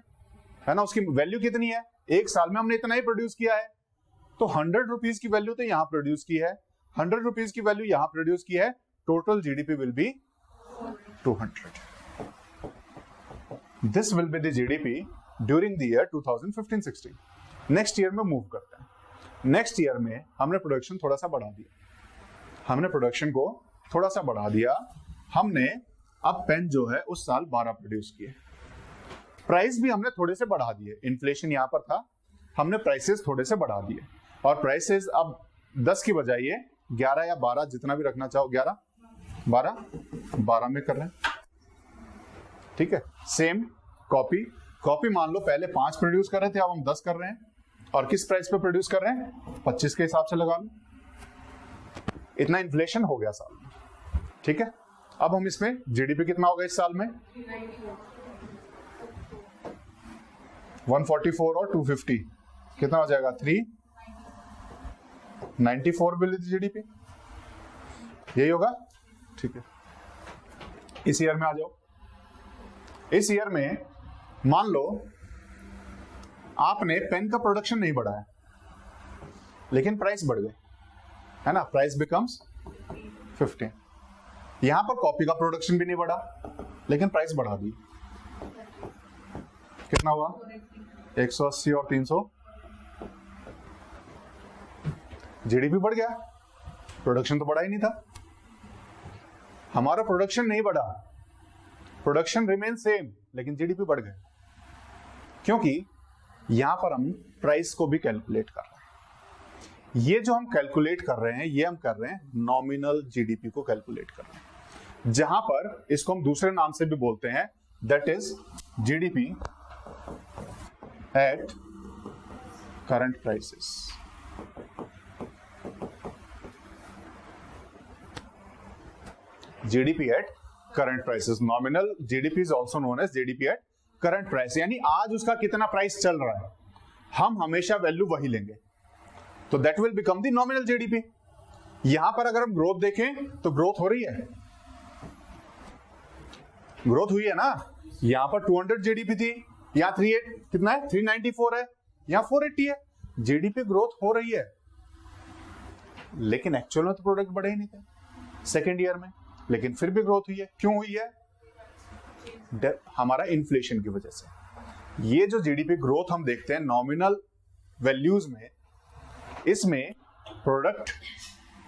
है ना, उसकी वैल्यू कितनी है, एक साल में हमने इतना ही प्रोड्यूस किया है, तो 100 रुपीज की वैल्यू तो यहां प्रोड्यूस की है, 100 रुपीज की वैल्यू यहां प्रोड्यूस की है, total GDP will be 200. This will be the GDP during the year 2015-16. Next year में मूव करते हैं। नेक्स्ट ईयर में हमने प्रोडक्शन थोड़ा सा बढ़ा दिया, हमने प्रोडक्शन को थोड़ा सा बढ़ा दिया, हमने अब पेन जो है उस साल 12 प्रोड्यूस किए, प्राइस भी हमने थोड़े से बढ़ा दिए, इन्फ्लेशन यहां पर था, हमने प्राइसेस थोड़े से बढ़ा दिए और प्राइसेस अब 10 की बजाय ये 11 या 12 जितना भी रखना चाहो, 11, 12 में कर रहे हैं, ठीक है। सेम कॉपी मान लो पहले 5 प्रोड्यूस कर रहे थे, अब हम 10 कर रहे हैं, और किस प्राइस पे प्रोड्यूस कर रहे हैं, 25 के हिसाब से लगा लो, इतना इन्फ्लेशन हो गया साल में, ठीक है। अब हम इसमें जीडीपी कितना होगा इस साल में, 144 और 250 कितना हो जाएगा, 394 बिलियन जीडीपी, यही होगा, ठीक है। इस ईयर में आ जाओ, इस ईयर में मान लो आपने पेन का प्रोडक्शन नहीं बढ़ाया लेकिन प्राइस बढ़ गए, है ना, प्राइस बिकम्स 15। यहां पर कॉपी का प्रोडक्शन भी नहीं बढ़ा लेकिन प्राइस बढ़ा दी, कितना हुआ, 180 और 300, जीडीपी बढ़ गया, प्रोडक्शन तो बढ़ा ही नहीं था। हमारा प्रोडक्शन नहीं बढ़ा, प्रोडक्शन रिमेन सेम, लेकिन जीडीपी बढ़ गया, क्योंकि यहां पर हम प्राइस को भी कैलकुलेट कर रहे हैं। ये जो हम कैलकुलेट कर रहे हैं, ये हम कर रहे हैं नॉमिनल जीडीपी को कैलकुलेट कर रहे हैं, जहां पर इसको हम दूसरे नाम से भी बोलते हैं, that is GDP at current prices. GDP at current prices, nominal GDP is also known as GDP at current price, यानी आज उसका कितना प्राइस चल रहा है, हम हमेशा वैल्यू वही लेंगे, तो that will become the nominal GDP. यहां पर अगर हम ग्रोथ देखें तो ग्रोथ हो रही है, ग्रोथ हुई है ना। यहां पर 200 जीडीपी थी, यहां 38 कितना है 394 है, यहां 480 है। जीडीपी ग्रोथ हो रही है, लेकिन एक्चुअल में तो प्रोडक्ट बढ़े ही नहीं थे सेकेंड ईयर में, लेकिन फिर भी ग्रोथ हुई है। क्यों हुई है? हमारा इन्फ्लेशन की वजह से। ये जो जीडीपी ग्रोथ हम देखते हैं नॉमिनल वैल्यूज में, इसमें प्रोडक्ट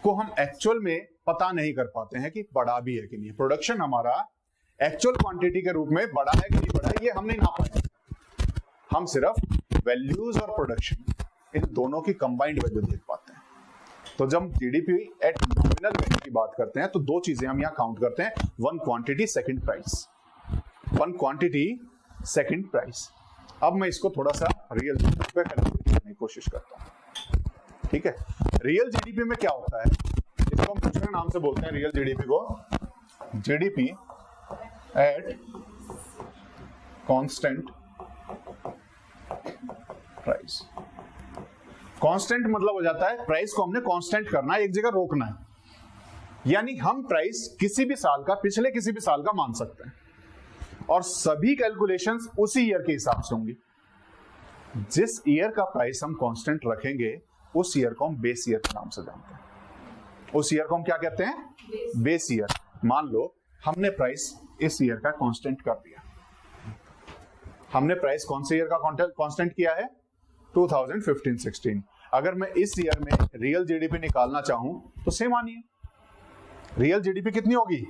को हम एक्चुअल में पता नहीं कर पाते हैं कि बढ़ा भी है कि नहीं। प्रोडक्शन हमारा एक्चुअल क्वांटिटी के रूप में बढ़ा है कि नहीं बढ़ा है, ये हम नहीं नापा है। हम सिर्फ वैल्यूज और प्रोडक्शन इन दोनों की कंबाइंड वैल्यू देख पाते हैं। तो जब जीडीपी एट नॉमिनल वैल्यू की बात करते हैं तो दो चीजें हम यहां काउंट करते हैं, one quantity second price, one quantity second price. अब मैं इसको थोड़ा सा रियल जीडीपी पे कैलकुलेट करने की कोशिश करता हूं। ठीक है, रियल जीडीपी में क्या होता है, इसको हम दूसरे नाम से बोलते हैं रियल जीडीपी को, GDP at constant price. Constant मतलब हो जाता है प्राइस को हमने कांस्टेंट करना है, एक जगह रोकना है। यानी हम प्राइस किसी भी साल का, पिछले किसी भी साल का मान सकते हैं, और सभी कैलकुलेशंस उसी ईयर के हिसाब से होंगी। जिस ईयर का प्राइस हम कांस्टेंट रखेंगे उस ईयर को हम बेस ईयर के नाम से जानते हैं। उस ईयर को हम क्या कहते हैं? Base year. मान लो हमने प्राइस इस ईयर का कांस्टेंट कर दिया। हमने प्राइस कौन से ईयर का कांस्टेंट किया है? 2015-16। अगर मैं इस ईयर में रियल जीडीपी निकालना चाहूं तो सेम आनी है। रियल जीडीपी कितनी होगी?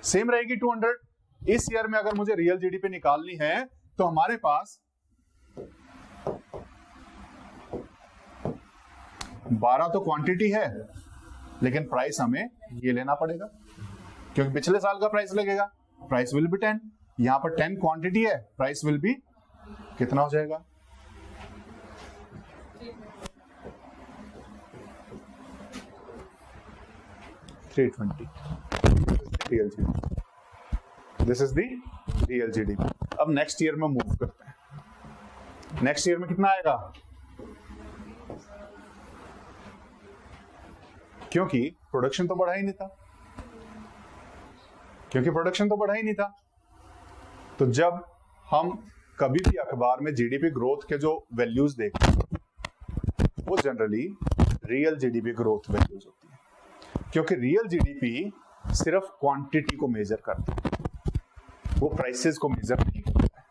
सेम रहेगी 200। इस ईयर में अगर मुझे रियल जीडीपी निकालनी है तो हमारे पास 12 तो क्वांटिटी है, लेकिन प्राइस हमें ये लेना पड़ेगा क्योंकि पिछले साल का प्राइस लगेगा। Price will be 10। यहां पर 10 क्वांटिटी है, प्राइस विल बी कितना हो जाएगा? 320। Real GDP, this is the real GDP. अब नेक्स्ट ईयर में मूव करते हैं। नेक्स्ट ईयर में कितना आएगा? क्योंकि प्रोडक्शन तो बढ़ा ही नहीं था, तो जब हम कभी भी अखबार में जीडीपी ग्रोथ के जो वैल्यूज देखते हैं वो generally real GDP growth values होती है, क्योंकि रियल जीडीपी सिर्फ क्वांटिटी को मेजर करता है, वो प्राइसेस को मेजर नहीं करता है।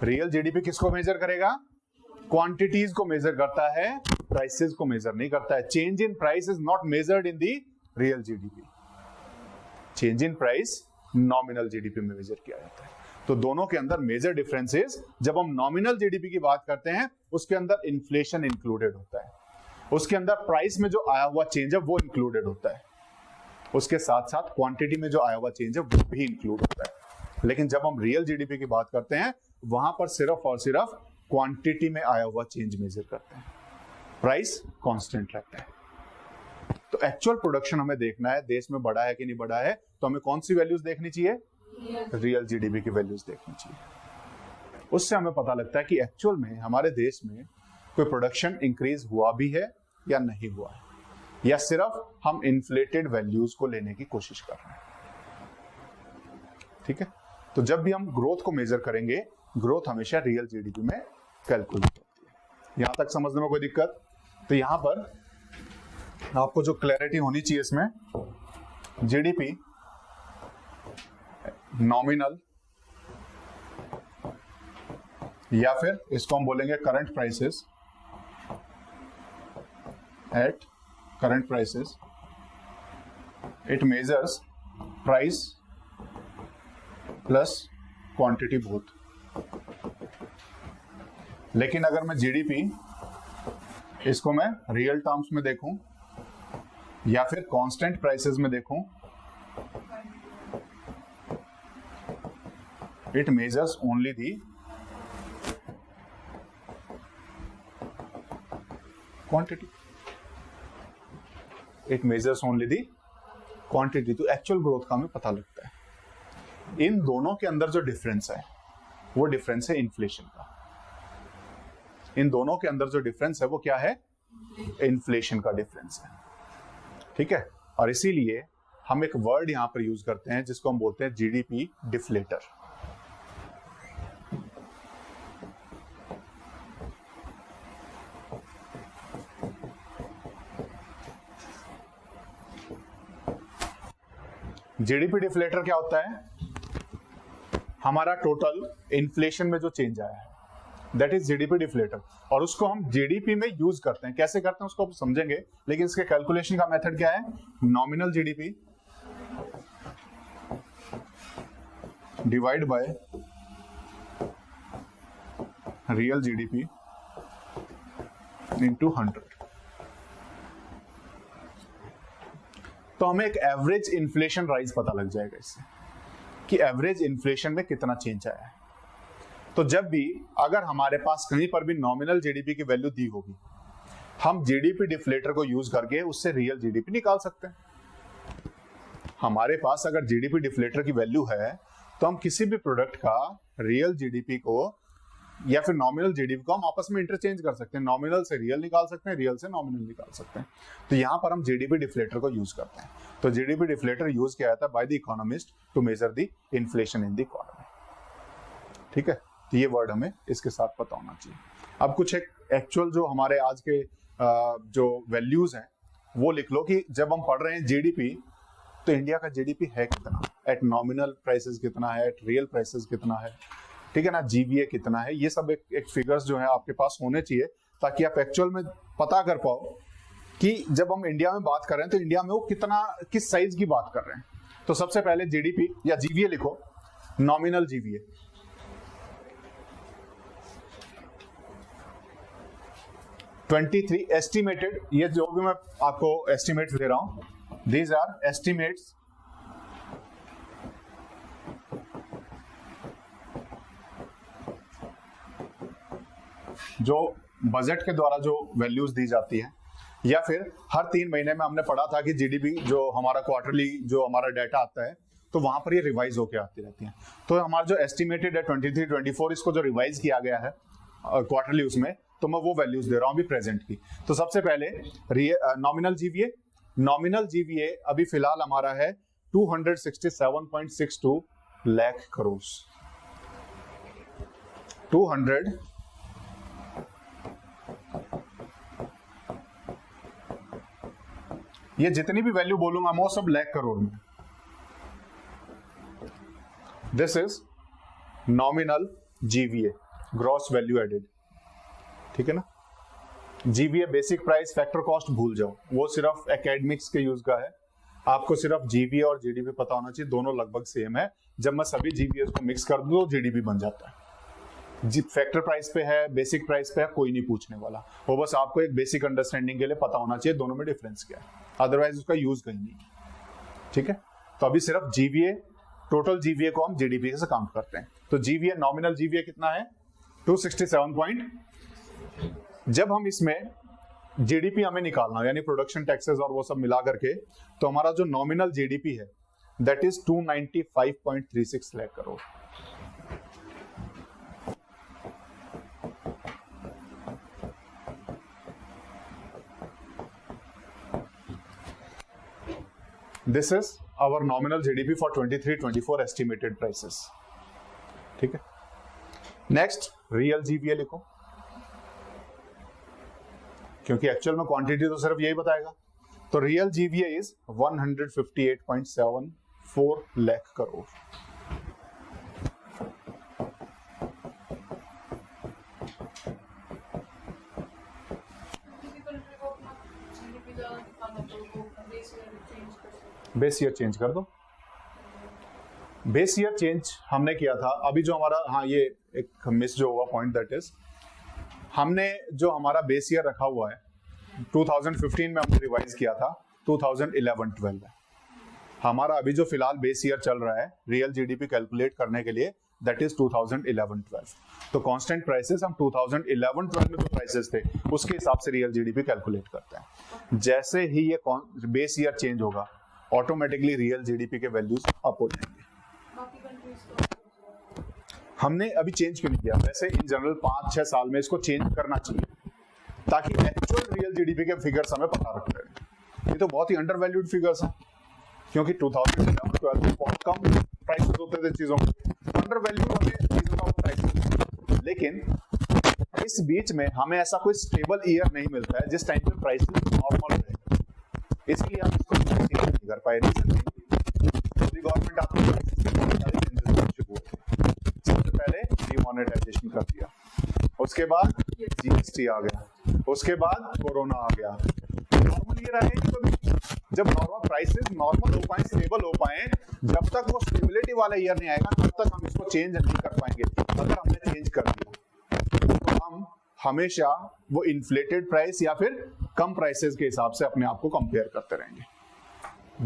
रियल जीडीपी किसको मेजर करेगा? क्वांटिटीज को मेजर करता है, प्राइसेस को मेजर नहीं करता है। Change in price is not measured in the real GDP. Change in price nominal GDP में मेजर किया जाता है। तो दोनों के अंदर मेजर डिफरेंसेस, जब हम नॉमिनल जीडीपी की बात करते हैं उसके अंदर इन्फ्लेशन इंक्लूडेड होता है, उसके अंदर प्राइस में जो आया हुआ चेंज है वो इंक्लूडेड होता है, उसके साथ साथ क्वांटिटी में जो आया हुआ चेंज है वो भी इंक्लूड होता है। लेकिन जब हम रियल जीडीपी की बात करते हैं वहां पर सिर्फ और सिर्फ क्वांटिटी में आया हुआ चेंज मेजर करते हैं, प्राइस कांस्टेंट रहता है। तो एक्चुअल प्रोडक्शन हमें देखना है, देश में बढ़ा है कि नहीं बढ़ा है, तो हमें कौन सी वैल्यूज देखनी चाहिए? रियल जीडीपी की वैल्यूज देखनी चाहिए। उससे हमें पता लगता है कि एक्चुअल में हमारे देश में कोई प्रोडक्शन इंक्रीज हुआ भी है या नहीं हुआ है, या सिर्फ हम इन्फ्लेटेड वैल्यूज को लेने की कोशिश कर रहे हैं। ठीक है, तो जब भी हम ग्रोथ को मेजर करेंगे, ग्रोथ हमेशा रियल जीडीपी में कैलकुलेट होती है। यहां तक समझने में कोई दिक्कत? तो यहां पर आपको जो क्लैरिटी होनी चाहिए इसमें, जीडीपी नॉमिनल, या फिर इसको हम बोलेंगे current prices, eight current prices it measures price plus quantity both. लेकिन अगर मैं जीडीपी इसको मैं रियल टर्म्स में देखूं या फिर कांस्टेंट प्राइसेस में देखूं, it measures only the quantity, it measures only the quantity. तो एक्चुअल ग्रोथ का हमें पता लगता है। इन दोनों के अंदर जो डिफरेंस है वो डिफरेंस है इन्फ्लेशन का। इन दोनों के अंदर जो डिफरेंस है वो क्या है? इन्फ्लेशन का डिफरेंस है। ठीक है, और इसीलिए हम एक वर्ड यहां पर यूज करते हैं जिसको हम बोलते हैं जीडीपी डिफ्लेटर। जीडीपी डिफ्लेटर क्या होता है? हमारा टोटल इन्फ्लेशन में जो चेंज आया है, दैट इज जीडीपी डिफ्लेटर, और उसको हम जीडीपी में यूज करते हैं। कैसे करते हैं उसको आप समझेंगे, लेकिन इसके कैलकुलेशन का मेथड क्या है? Nominal GDP divide by real GDP into 100। तो हमें एक एवरेज इन्फ्लेशन राइज पता लग जाएगा इससे कि एवरेज इन्फ्लेशन में कितना चेंज आया है। तो जब भी अगर हमारे पास कहीं पर भी नॉमिनल जीडीपी की वैल्यू दी होगी, हम जीडीपी डिफ्लेटर को यूज करके उससे रियल जीडीपी निकाल सकते हैं। हमारे पास अगर जीडीपी डिफ्लेटर की वैल्यू है तो हम किसी भी प्रोडक्ट का रियल जीडीपी को या फिर नॉमिनल जीडीपी को हम आपस में इंटरचेंज कर सकते हैं। नॉमिनल से रियल निकाल सकते हैं, रियल से नॉमिनल निकाल सकते हैं। तो यहां पर हम जीडीपी डिफ्लेटर को यूज करते हैं। तो जीडीपी डिफ्लेटर यूज किया जाता है by the economist to measure the inflation in the economy. ठीक है, तो ये वर्ड हमें इसके साथ पता होना चाहिए। अब कुछ एक एक्चुअल जो हमारे आज के जो वैल्यूज हैं वो लिख लो कि जब हम पढ़ रहे हैं जीडीपी, तो इंडिया का जीडीपी है कितना, एट नॉमिनल प्राइसेस कितना है, एट रियल प्राइसेस कितना है, ठीक है ना, जीवीए कितना है। ये सब एक फिगर्स जो है आपके पास होने चाहिए ताकि आप एक्चुअल में पता कर पाओ कि जब हम इंडिया में बात कर रहे हैं तो इंडिया में वो कितना, किस साइज की बात कर रहे हैं। तो सबसे पहले जीडीपी या जीवीए लिखो, नॉमिनल जीवीए। एस्टिमेटेड, ये जो भी मैं आपको एस्टिमेट्स दे रहा हूं, दीज आर एस्टिमेट्स जो बजट के द्वारा जो वैल्यूज दी जाती है, या फिर हर 3 महीने में हमने पढ़ा था कि जीडीपी जो हमारा क्वार्टरली जो हमारा डाटा आता है तो वहां पर ये रिवाइज होकर आती रहती है। तो हमारा जो एस्टिमेटेड है 23-24, इसको जो रिवाइज किया गया है क्वार्टरली, उसमें तो मैं वो वैल्यूज दे रहा हूं अभी प्रेजेंट की। तो सबसे पहले नॉमिनल जीवीए, नॉमिनल जीवीए अभी फिलहाल हमारा है 267.62 लाख करोड़। 200 ये जितनी भी वैल्यू बोलूंगा वो सब लाख करोड़ में। This is nominal GVA, gross value added. ठीक है ना, GVA basic price factor cost भूल जाओ, वो सिर्फ एकेडमिक्स के यूज का है। आपको सिर्फ जीवीए और जीडीपी पता होना चाहिए, दोनों लगभग सेम है। जब मैं सभी जीवीए को मिक्स कर दूं तो जीडीपी बन जाता है। फैक्टर प्राइस पे है, बेसिक प्राइस पे है, कोई नहीं पूछने वाला। वो बस आपको एक बेसिक अंडरस्टैंडिंग के लिए पता होना चाहिए दोनों में डिफरेंस क्या है, अदरवाइज उसका यूज कहीं नहीं। ठीक है, तो अभी सिर्फ जीवीए, टोटल जीवीए को हम जीडीपी से काउंट करते हैं। तो जीवीए, नॉमिनल जीवीए कितना है? 267 जब हम इसमें जीडीपी हमें निकालना, यानी प्रोडक्शन टैक्सेस और वो सब मिला करके, तो हमारा जो नॉमिनल जीडीपी है that is 295.36 lakh crore. This is our nominal GDP for 23-24 estimated prices. ठीक है, नेक्स्ट रियल जीवीए लिखो, क्योंकि एक्चुअल में क्वांटिटी तो सिर्फ यही बताएगा। तो real GVA is 158.74 lakh crore. Base year change कर दो। बेस ईयर चेंज हमने किया था अभी जो हमारा, हाँ ये एक मिस जो हुआ पॉइंट, दैट इज हमने जो हमारा बेस ईयर रखा हुआ है 2015 में हमने रिवाइज किया था 2011-12 में। हमारा अभी जो फिलहाल बेस ईयर चल रहा है रियल जीडीपी कैलकुलेट करने के लिए, दैट इज 2011-12। तो कांस्टेंट प्राइसेस हम 2011-12 में जो प्राइसेस थे उसके हिसाब से रियल जीडीपी कैलकुलेट करते हैं। जैसे ही ये बेस ईयर चेंज होगा ऑटोमेटिकली रियल जीडीपी के वैल्यूज अप हो जाएंगे। हमने अभी चेंज क्यों नहीं किया? वैसे इन जनरल 5-6 साल में इसको चेंज करना चाहिए ताकि एक्चुअल रियल जीडीपी के फिगर्स हमें पता रखते हैं। ये तो बहुत ही अंडर वैल्यूड फिगर्स हैं, क्योंकि 2011-12 में बहुत कम प्राइसेस होते थे चीजों के, अंडर वैल्यूड होते चीजों का प्राइसेस। लेकिन इस बीच में हमें ऐसा कोई स्टेबल ईयर नहीं मिलता है जिस टाइम पे प्राइसेस नॉर्मल रहेगा, इसलिए हम इसको चेंज नहीं कर पाए। रिसेंटली गवर्नमेंट आपको सबसे पहले डिमोनेटाइजेशन कर दिया, उसके बाद जीएसटी आ गया, उसके बाद कोरोना आ गया। नॉर्मल ईयर आएगी कभी, जब नॉर्मल प्राइसेस नॉर्मल हो पाए, स्टेबल हो पाए, जब तक वो स्टेबिलिटी वाला ईयर नहीं आएगा तब तक हम इसको चेंज नहीं कर पाएंगे। अगर हमने चेंज कर दिया तो हम हमेशा वो इन्फ्लेटेड प्राइस या फिर कम प्राइसेस के हिसाब से अपने आप को कंपेयर करते रहेंगे।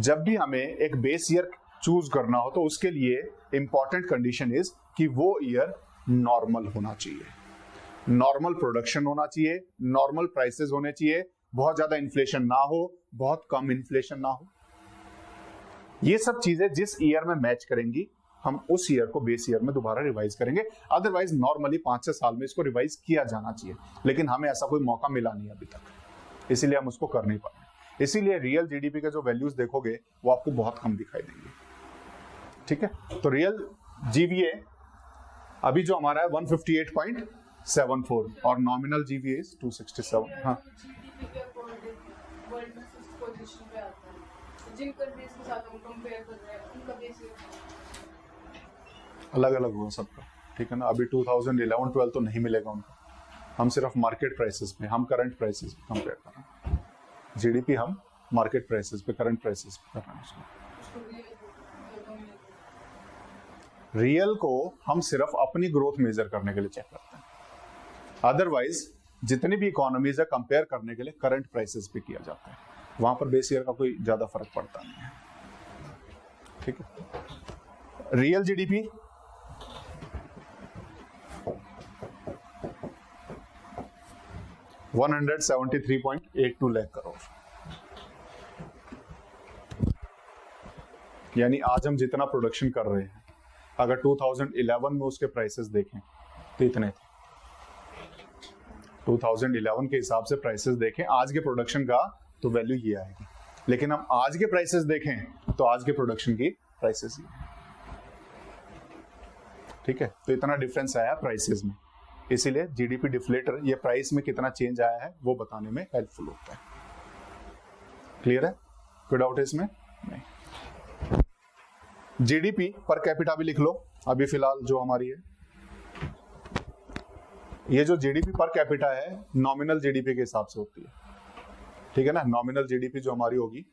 जब भी हमें एक बेस ईयर चूज करना हो तो उसके लिए इंपॉर्टेंट कंडीशन इज कि वो ईयर नॉर्मल होना चाहिए, नॉर्मल प्रोडक्शन होना चाहिए, नॉर्मल प्राइसेस होने चाहिए, बहुत ज्यादा इन्फ्लेशन ना हो, बहुत कम इन्फ्लेशन ना हो। ये सब चीजें जिस ईयर में मैच करेंगी हम उस ईयर को बेस ईयर में दोबारा रिवाइज करेंगे। अदरवाइज नॉर्मली 5-6 साल में इसको रिवाइज किया जाना चाहिए, लेकिन हमें ऐसा कोई मौका मिला नहीं अभी तक, इसीलिए हम उसको कर नहीं पाए। इसीलिए रियल जीडीपी के जो वैल्यूज देखोगे वो आपको बहुत कम दिखाई देंगे। ठीक है, तो रियल जीवीए अभी जो हमारा है 158.74 और नॉमिनल जीवीए 267। हाँ, वर्ल्ड में फिफ्थ पोजीशन पे आता है। जिन कंट्रीज के साथ हम कंपेयर कर रहे हैं उनका बेसिक अलग अलग हुआ सबका, ठीक है ना। अभी 2011-12 तो नहीं मिलेगा उनको, हम सिर्फ मार्केट प्राइसेस पे, हम करंट प्राइसेस पे कंपेयर कर रहे हैं। जीडीपी हम मार्केट प्राइसेस पे, करंट प्राइसेस पे कर रहे हैं। रियल को हम सिर्फ अपनी ग्रोथ मेजर करने के लिए चेक करते हैं, अदरवाइज जितनी भी इकोनॉमीज है कंपेयर करने के लिए करंट प्राइसेस पे किया जाता है, वहां पर बेस ईयर का कोई ज्यादा फर्क पड़ता नहीं है। ठीक है, रियल जीडीपी $173.82 लाख करोड़, यानी आज हम जितना प्रोडक्शन कर रहे हैं अगर 2011 में उसके प्राइसेस देखें तो इतने थे। 2011 के हिसाब से प्राइसेस देखें आज के प्रोडक्शन का तो वैल्यू ये आएगी, लेकिन हम आज के प्राइसेस देखें तो आज के प्रोडक्शन की प्राइसेस ये है। ठीक है, तो इतना डिफरेंस आया प्राइसेस में, इसीलिए जीडीपी डिफ्लेटर ये प्राइस में कितना चेंज आया है वो बताने में हेल्पफुल होता है। क्लियर है, कोई डाउट है इसमें? नहीं। जीडीपी पर कैपिटा भी लिख लो अभी फिलहाल जो हमारी है। ये जो जीडीपी पर कैपिटा है नॉमिनल जीडीपी के हिसाब से होती है, ठीक है ना। नॉमिनल जीडीपी जो हमारी होगी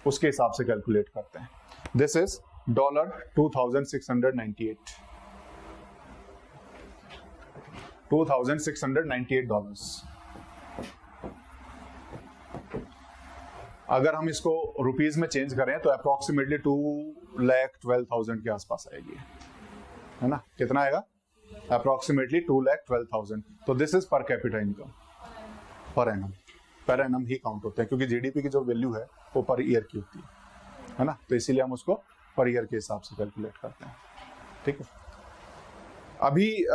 उसके हिसाब से कैलकुलेट करते हैं। This is $2698। अगर हम इसको रुपीज में चेंज करें तो अप्रोक्सीमेटली 2,12,000 के आसपास आएगी, है ना। कितना आएगा? अप्रोक्सीमेटली 2,12,000। तो दिस इज पर capita income per annum. Per annum ही काउंट होते हैं क्योंकि जीडीपी की जो वैल्यू है वो पर ईयर की होती है ना, तो इसीलिए हम उसको पर ईयर के हिसाब से कैलकुलेट करते हैं। ठीक है, अभी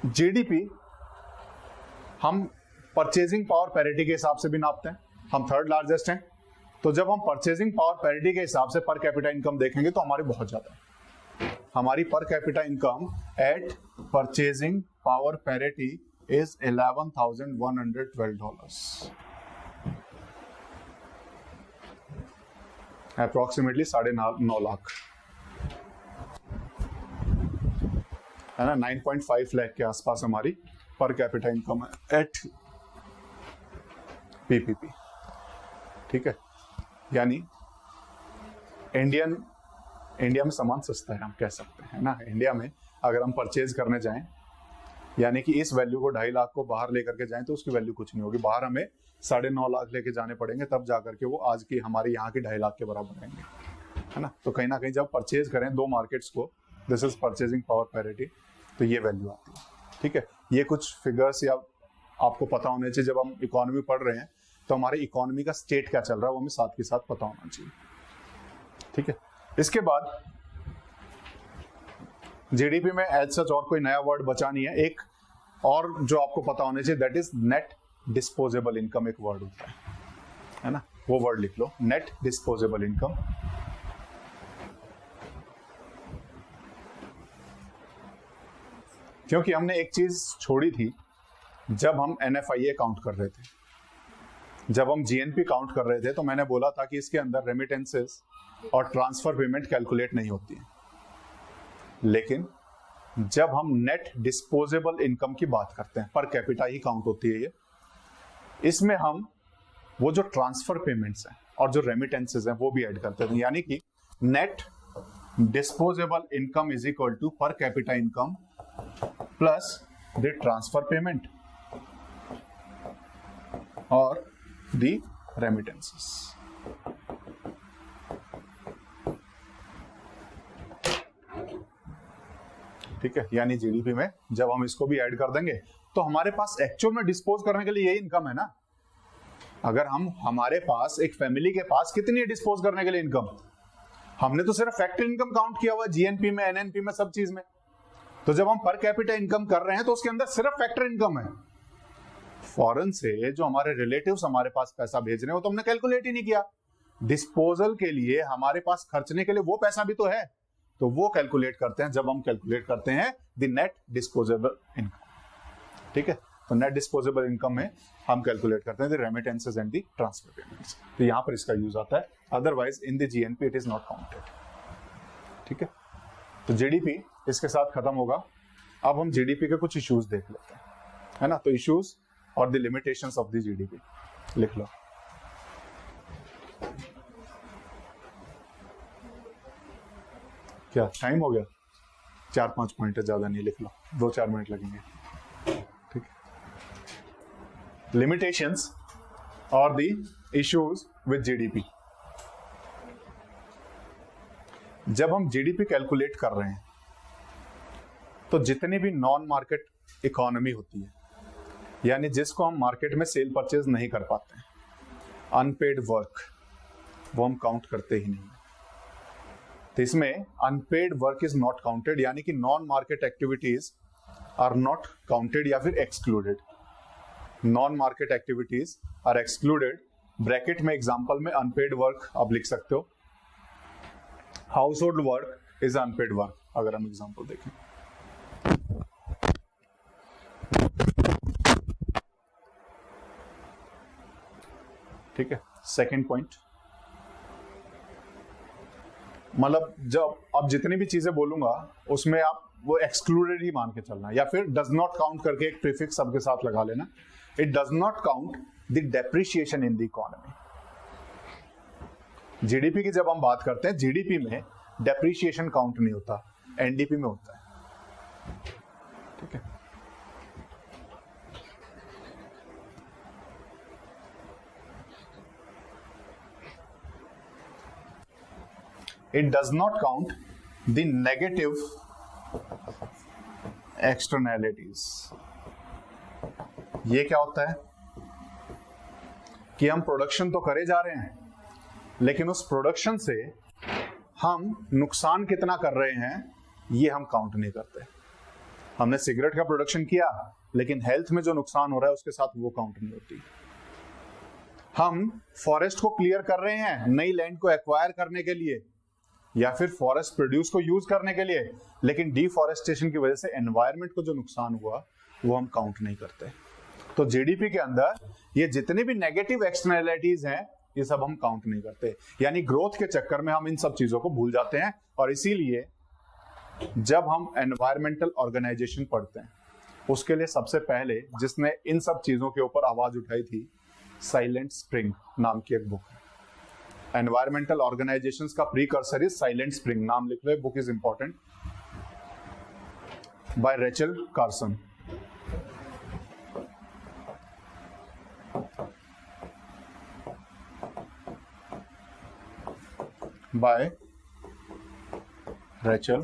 जीडीपी हम परचेजिंग पावर पैरिटी के हिसाब से भी नापते हैं, हम थर्ड लार्जेस्ट हैं, तो जब हम परचेजिंग पावर पैरिटी के हिसाब से पर कैपिटा इनकम देखेंगे तो हमारी बहुत ज्यादा है। हमारी पर capita income eight purchasing power parity is $11,112, approximately 9.5 lakh, है ना। 9.5 लाख के आसपास हमारी पर कैपिटा इनकम है एट पीपीपी। ठीक है, यानी इंडिया में सामान सस्ता है, हम कह सकते हैं ना। इंडिया में अगर हम परचेज करने जाएं, यानी कि इस वैल्यू को 2.5 लाख को बाहर लेकर के जाएं तो उसकी वैल्यू कुछ नहीं होगी। बाहर हमें 9.5 लाख लेके जाने पड़ेंगे तब जाकर के वो आज की हमारे यहाँ की 2.5 लाख के बराबर आएंगे, है ना। तो कहीं ना कहीं जब परचेज करें दो मार्केट्स को, this is purchasing power parity, तो ये वैल्यू आती है। ठीक है, ये कुछ फिगर्स या आपको पता होने चाहिए। जब हम इकोनॉमी पढ़ रहे हैं तो हमारे इकोनॉमी का स्टेट क्या चल रहा है वो हमें साथ के साथ पता होना चाहिए। ठीक है, इसके बाद जीडीपी में एज सच और कोई नया वर्ड बचा नहीं है। एक और जो आपको पता होना चाहिए that is net disposable income, एक वर्ड होता है ना। वो वर्ड लिख लो, नेट डिस्पोजेबल इनकम। क्योंकि हमने एक चीज छोड़ी थी जब हम NFIA काउंट कर रहे थे, जब हम GNP काउंट कर रहे थे, तो मैंने बोला था कि इसके अंदर रेमिटेंसेस और ट्रांसफर पेमेंट कैलकुलेट नहीं होती है। लेकिन जब हम नेट डिस्पोजेबल इनकम की बात करते हैं, पर कैपिटा ही काउंट होती है ये, इसमें हम वो जो ट्रांसफर पेमेंट्स हैं और जो रेमिटेंसेस हैं वो भी ऐड करते हैं। यानी कि net disposable income is equal to per capita income plus the transfer payment और द रेमिटेंसेस। ठीक है, यानी जीडीपी में जब हम इसको भी ऐड कर देंगे तो हमारे पास एक्चुअल में डिस्पोज करने के लिए यही इनकम है ना। अगर हमारे पास एक फैमिली के पास कितनी है डिस्पोज करने के लिए इनकम, हमने तो सिर्फ फैक्ट्री इनकम काउंट किया हुआ GNP में, NNP में, सब चीज में। तो जब हम पर कैपिटा इनकम कर रहे हैं तो उसके अंदर सिर्फ फैक्ट्री इनकम है। फॉरेन से जो हमारे रिलेटिव्स हमारे पास पैसा भेज रहे हो तो हमने कैलकुलेट ही नहीं किया। डिस्पोजल के लिए हमारे पास खर्चने के लिए वो पैसा भी तो है, तो वो कैलकुलेट करते हैं जब हम कैलकुलेट करते हैं द नेट डिस्पोजेबल इनकम। ठीक है, तो नेट डिस्पोजेबल इनकम में हम कैलकुलेट करते हैं the remittances and the transfer payments. तो यहां पर इसका यूज आता है, otherwise in the GNP it is not counted. ठीक है, तो GDP इसके साथ खत्म होगा। अब हम GDP के कुछ इश्यूज देख लेते हैं, है ना। तो इश्यूज और the limitations of the GDP लिख लो। क्या टाइम हो गया? 4-5 पॉइंट है, ज्यादा नहीं, लिख लो, 2-4 मिनट लगेंगे। ठीक है, लिमिटेशंस और द इश्यूज विद GDP। जब हम GDP कैलकुलेट कर रहे हैं तो जितनी भी नॉन मार्केट इकोनॉमी होती है, यानी जिसको हम मार्केट में सेल परचेज नहीं कर पाते हैं, अनपेड वर्क, वो हम काउंट करते ही नहीं। तो इसमें unpaid work is not counted, यानी कि non market activities are not counted या फिर excluded. Non market activities are excluded. Bracket में एग्जांपल में अनपेड वर्क आप लिख सकते हो। Household work is unpaid work, अगर हम एग्जांपल देखें। ठीक है, सेकंड पॉइंट, मतलब जब अब जितनी भी चीजें बोलूंगा उसमें आप वो एक्सक्लूडेड ही मान के चलना, या फिर डज नॉट काउंट करके एक प्रीफिक्स सबके साथ लगा लेना। It does not count the depreciation in the economy. GDP की जब हम बात करते हैं, GDP में डेप्रिसिएशन काउंट नहीं होता, NDP में होता है। ठीक है, it does not count the negative externalities। ये क्या होता है कि हम प्रोडक्शन तो करे जा रहे हैं, लेकिन उस प्रोडक्शन से हम नुकसान कितना कर रहे हैं ये हम काउंट नहीं करते। हमने सिगरेट का प्रोडक्शन किया, लेकिन हेल्थ में जो नुकसान हो रहा है उसके साथ वो काउंट नहीं होती। हम फॉरेस्ट को क्लियर कर रहे हैं नई लैंड को एक्वायर करने के लिए, या फिर फॉरेस्ट प्रोड्यूस को यूज करने के लिए, लेकिन डिफॉरेस्टेशन की वजह से एनवायरनमेंट को जो नुकसान हुआ वो हम काउंट नहीं करते। तो GDP के अंदर ये जितने भी नेगेटिव एक्सटर्नैलिटीज हैं ये सब हम काउंट नहीं करते। यानी ग्रोथ के चक्कर में हम इन सब चीजों को भूल जाते हैं। और इसीलिए जब हम एनवायरमेंटल ऑर्गेनाइजेशन पढ़ते हैं, उसके लिए सबसे पहले जिसने इन सब चीजों के ऊपर आवाज उठाई थी, साइलेंट स्प्रिंग नाम की एक बुक है। एनवायरमेंटल ऑर्गेनाइजेशंस का प्रीकर्सर इज साइलेंट स्प्रिंग, नाम लिख लो, book is important, by Rachel Carson. By Rachel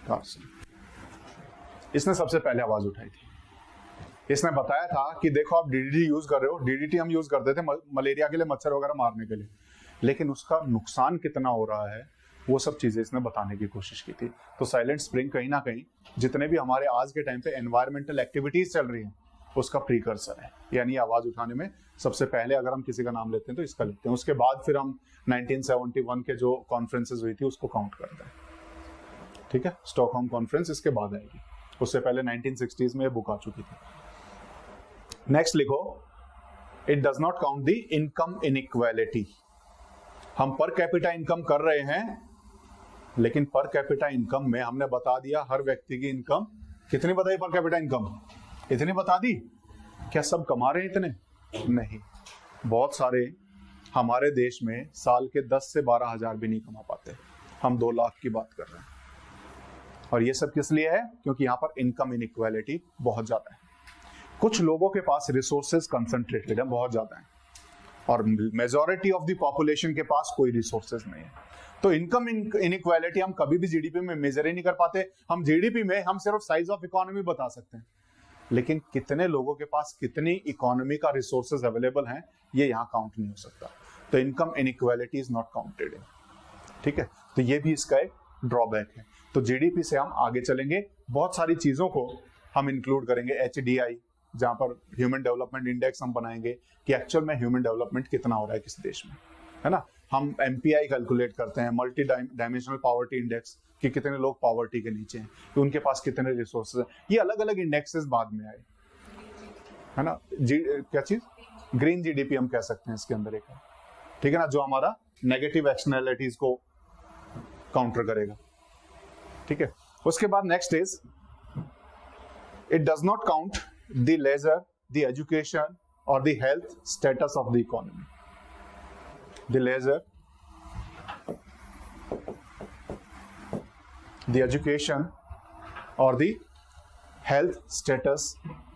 Carson. इसने सबसे पहले आवाज उठाई थी। इसने बताया था कि देखो आप DDT यूज कर रहे हो, DDT हम यूज करते थे मलेरिया के लिए, मच्छर वगैरह मारने के लिए, लेकिन उसका नुकसान कितना हो रहा है वो सब चीजें इसने बताने की कोशिश की थी। तो साइलेंट स्प्रिंग कहीं ना कहीं जितने भी हमारे आज के टाइम पे एनवायरमेंटल एक्टिविटीज चल रही हैं उसका प्रीकर्सर है, यानी आवाज उठाने में सबसे पहले अगर हम किसी का नाम लेते हैं तो इसका लेते हैं। उसके बाद फिर हम 1971 के जो कॉन्फ्रेंसेस हुई थी उसको काउंट करते हैं। ठीक है, स्टॉकहोम कॉन्फ्रेंस इसके बाद आएगी, उससे पहले 1960s में ये बुक आ चुकी थी। नेक्स्ट लिखो, it does not count the income inequality. हम पर कैपिटा इनकम कर रहे हैं, लेकिन पर कैपिटा इनकम में हमने बता दिया हर व्यक्ति की इनकम कितनी बताई, पर कैपिटा इनकम इतनी बता दी। क्या सब कमा रहे हैं इतने? नहीं, बहुत सारे हमारे देश में साल के 10 से 12 हजार भी नहीं कमा पाते। हम 2 लाख की बात कर रहे हैं, और ये सब किस लिए है? क्योंकि यहाँ पर इनकम इनइक्वालिटी बहुत ज्यादा है। कुछ लोगों के पास रिसोर्सेज कंसंट्रेटेड है, बहुत ज्यादा है, और मेजॉरिटी ऑफ द पॉपुलेशन के पास कोई रिसोर्सेज नहीं है। तो इनकम इनइक्वालिटी हम कभी भी जीडीपी में मेजर ही नहीं कर पाते। हम जीडीपी में हम सिर्फ साइज ऑफ इकोनॉमी बता सकते हैं, लेकिन कितने लोगों के पास कितनी इकोनॉमी का रिसोर्सेज अवेलेबल हैं ये यहाँ काउंट नहीं हो सकता। तो income inequality is not counted इन। ठीक है, तो ये भी इसका एक ड्रॉबैक है। तो जीडीपी से हम आगे चलेंगे, बहुत सारी चीजों को हम इंक्लूड करेंगे। HDI, जहां पर ह्यूमन डेवलपमेंट इंडेक्स हम बनाएंगे कि एक्चुअल में ह्यूमन डेवलपमेंट कितना हो रहा है किस देश में, है ना। हम MPI कैलकुलेट करते हैं, मल्टी डायमेंशनल पॉवर्टी इंडेक्स, कि कितने लोग पॉवर्टी के नीचे हैं, कि उनके पास कितने रिसोर्सेज हैं। ये अलग अलग इंडेक्सेस बाद में आए, है ना। क्या चीज? ग्रीन जीडीपी हम कह सकते हैं इसके अंदर एक, ठीक है ना, जो हमारा नेगेटिव एक्सटर्नैलिटीज को काउंटर करेगा। ठीक है, उसके बाद next is it does not count the leisure, the education और the health status of the economy. The leisure, the education और the health status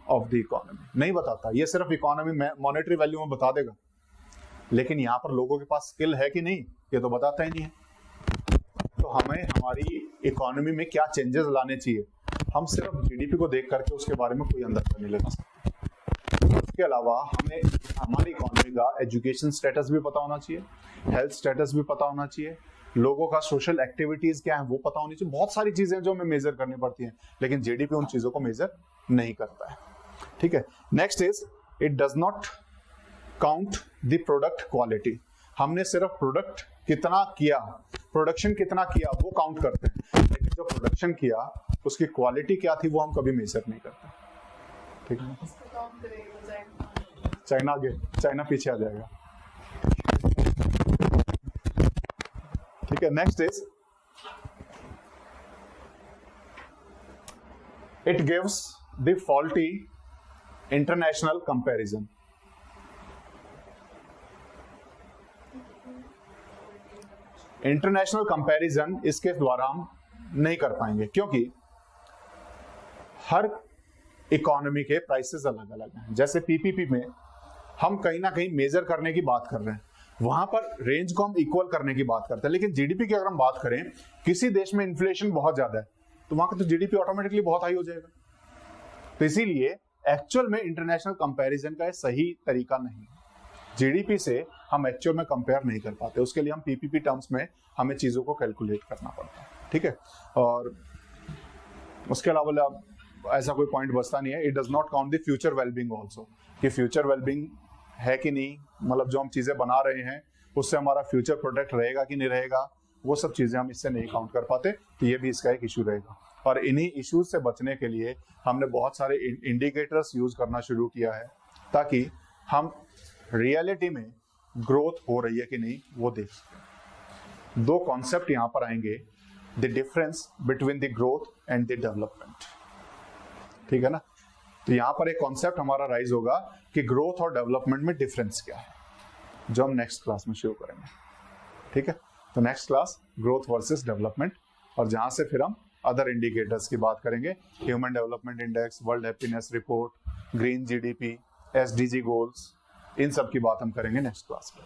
of the economy नहीं बताता। ये सिर्फ इकोनॉमी में मॉनेटरी वैल्यू में बता देगा, लेकिन यहां पर लोगों के पास स्किल है कि नहीं ये तो बताता ही नहीं है। तो हमें हमारी इकोनॉमी में क्या चेंजेस लाने चाहिए, हम सिर्फ जीडीपी को देख करके उसके बारे में कोई अंदाजा नहीं लगा सकते। उसके अलावा हमें हमारी इकोनॉमी का एजुकेशन स्टेटस भी पता होना चाहिए, हेल्थ स्टेटस भी पता होना चाहिए, लोगों का सोशल एक्टिविटीज क्या है वो पता होनी चाहिए। बहुत सारी चीजें जो हमें मेजर करनी पड़ती हैं, लेकिन जीडीपी उन चीजों को मेजर नहीं करता है। ठीक है, next is it does not count the product quality. हमने सिर्फ प्रोडक्ट कितना किया, प्रोडक्शन कितना किया वो काउंट करते हैं, लेकिन जो प्रोडक्शन किया उसकी क्वालिटी क्या थी वो हम कभी मेजर नहीं करते। ठीक है, चाइना आगे, चाइना पीछे आ जाएगा। ठीक है, next is it gives the faulty international comparison. International comparison इसके द्वारा हम नहीं कर पाएंगे, क्योंकि हर इकोनॉमी के प्राइसेस अलग अलग हैं। जैसे पीपीपी में हम कहीं ना कहीं मेजर करने की बात कर रहे हैं, वहां पर रेंज को हम इक्वल करने की बात करते हैं, लेकिन जीडीपी की अगर हम बात करें, किसी देश में इन्फ्लेशन बहुत ज्यादा है तो वहां का तो जीडीपी ऑटोमेटिकली बहुत हाई हो जाएगा। तो इसीलिए एक्चुअल में इंटरनेशनल कंपैरिजन का सही तरीका नहीं है। जीडीपी से हम एक्चुअल में कंपेयर नहीं कर पाते, उसके लिए हम पीपीपी टर्म्स में हमें चीजों को कैलकुलेट करना पड़ता है। ठीक है, और उसके अलावा ऐसा कोई पॉइंट बचता नहीं है। It does not count the future wellbeing also, कि फ्यूचर वेलबींग है कि नहीं, मतलब जो हम चीजें बना रहे हैं उससे हमारा फ्यूचर प्रोटेक्ट रहेगा कि नहीं रहेगा, वो सब चीजें हम इससे नहीं काउंट कर पाते। तो ये भी इसका एक इशू रहेगा, और इन्हीं इश्यूज से बचने के लिए हमने बहुत सारे इंडिकेटर्स यूज करना शुरू किया है, ताकि हम रियलिटी में ग्रोथ हो रही है कि नहीं वो देख सकें। 2 कॉन्सेप्ट यहां पर आएंगे, the difference between the growth and the development. ठीक है ना, तो यहां पर एक कॉन्सेप्ट हमारा राइज होगा कि ग्रोथ और डेवलपमेंट में डिफरेंस क्या है, जो हम नेक्स्ट क्लास में शुरू करेंगे। ठीक है, तो next class growth versus development, और जहां से फिर हम अदर इंडिकेटर्स की बात करेंगे, human development index, world happiness report, green GDP, SDG goals, इन सब की बात हम करेंगे नेक्स्ट क्लास में।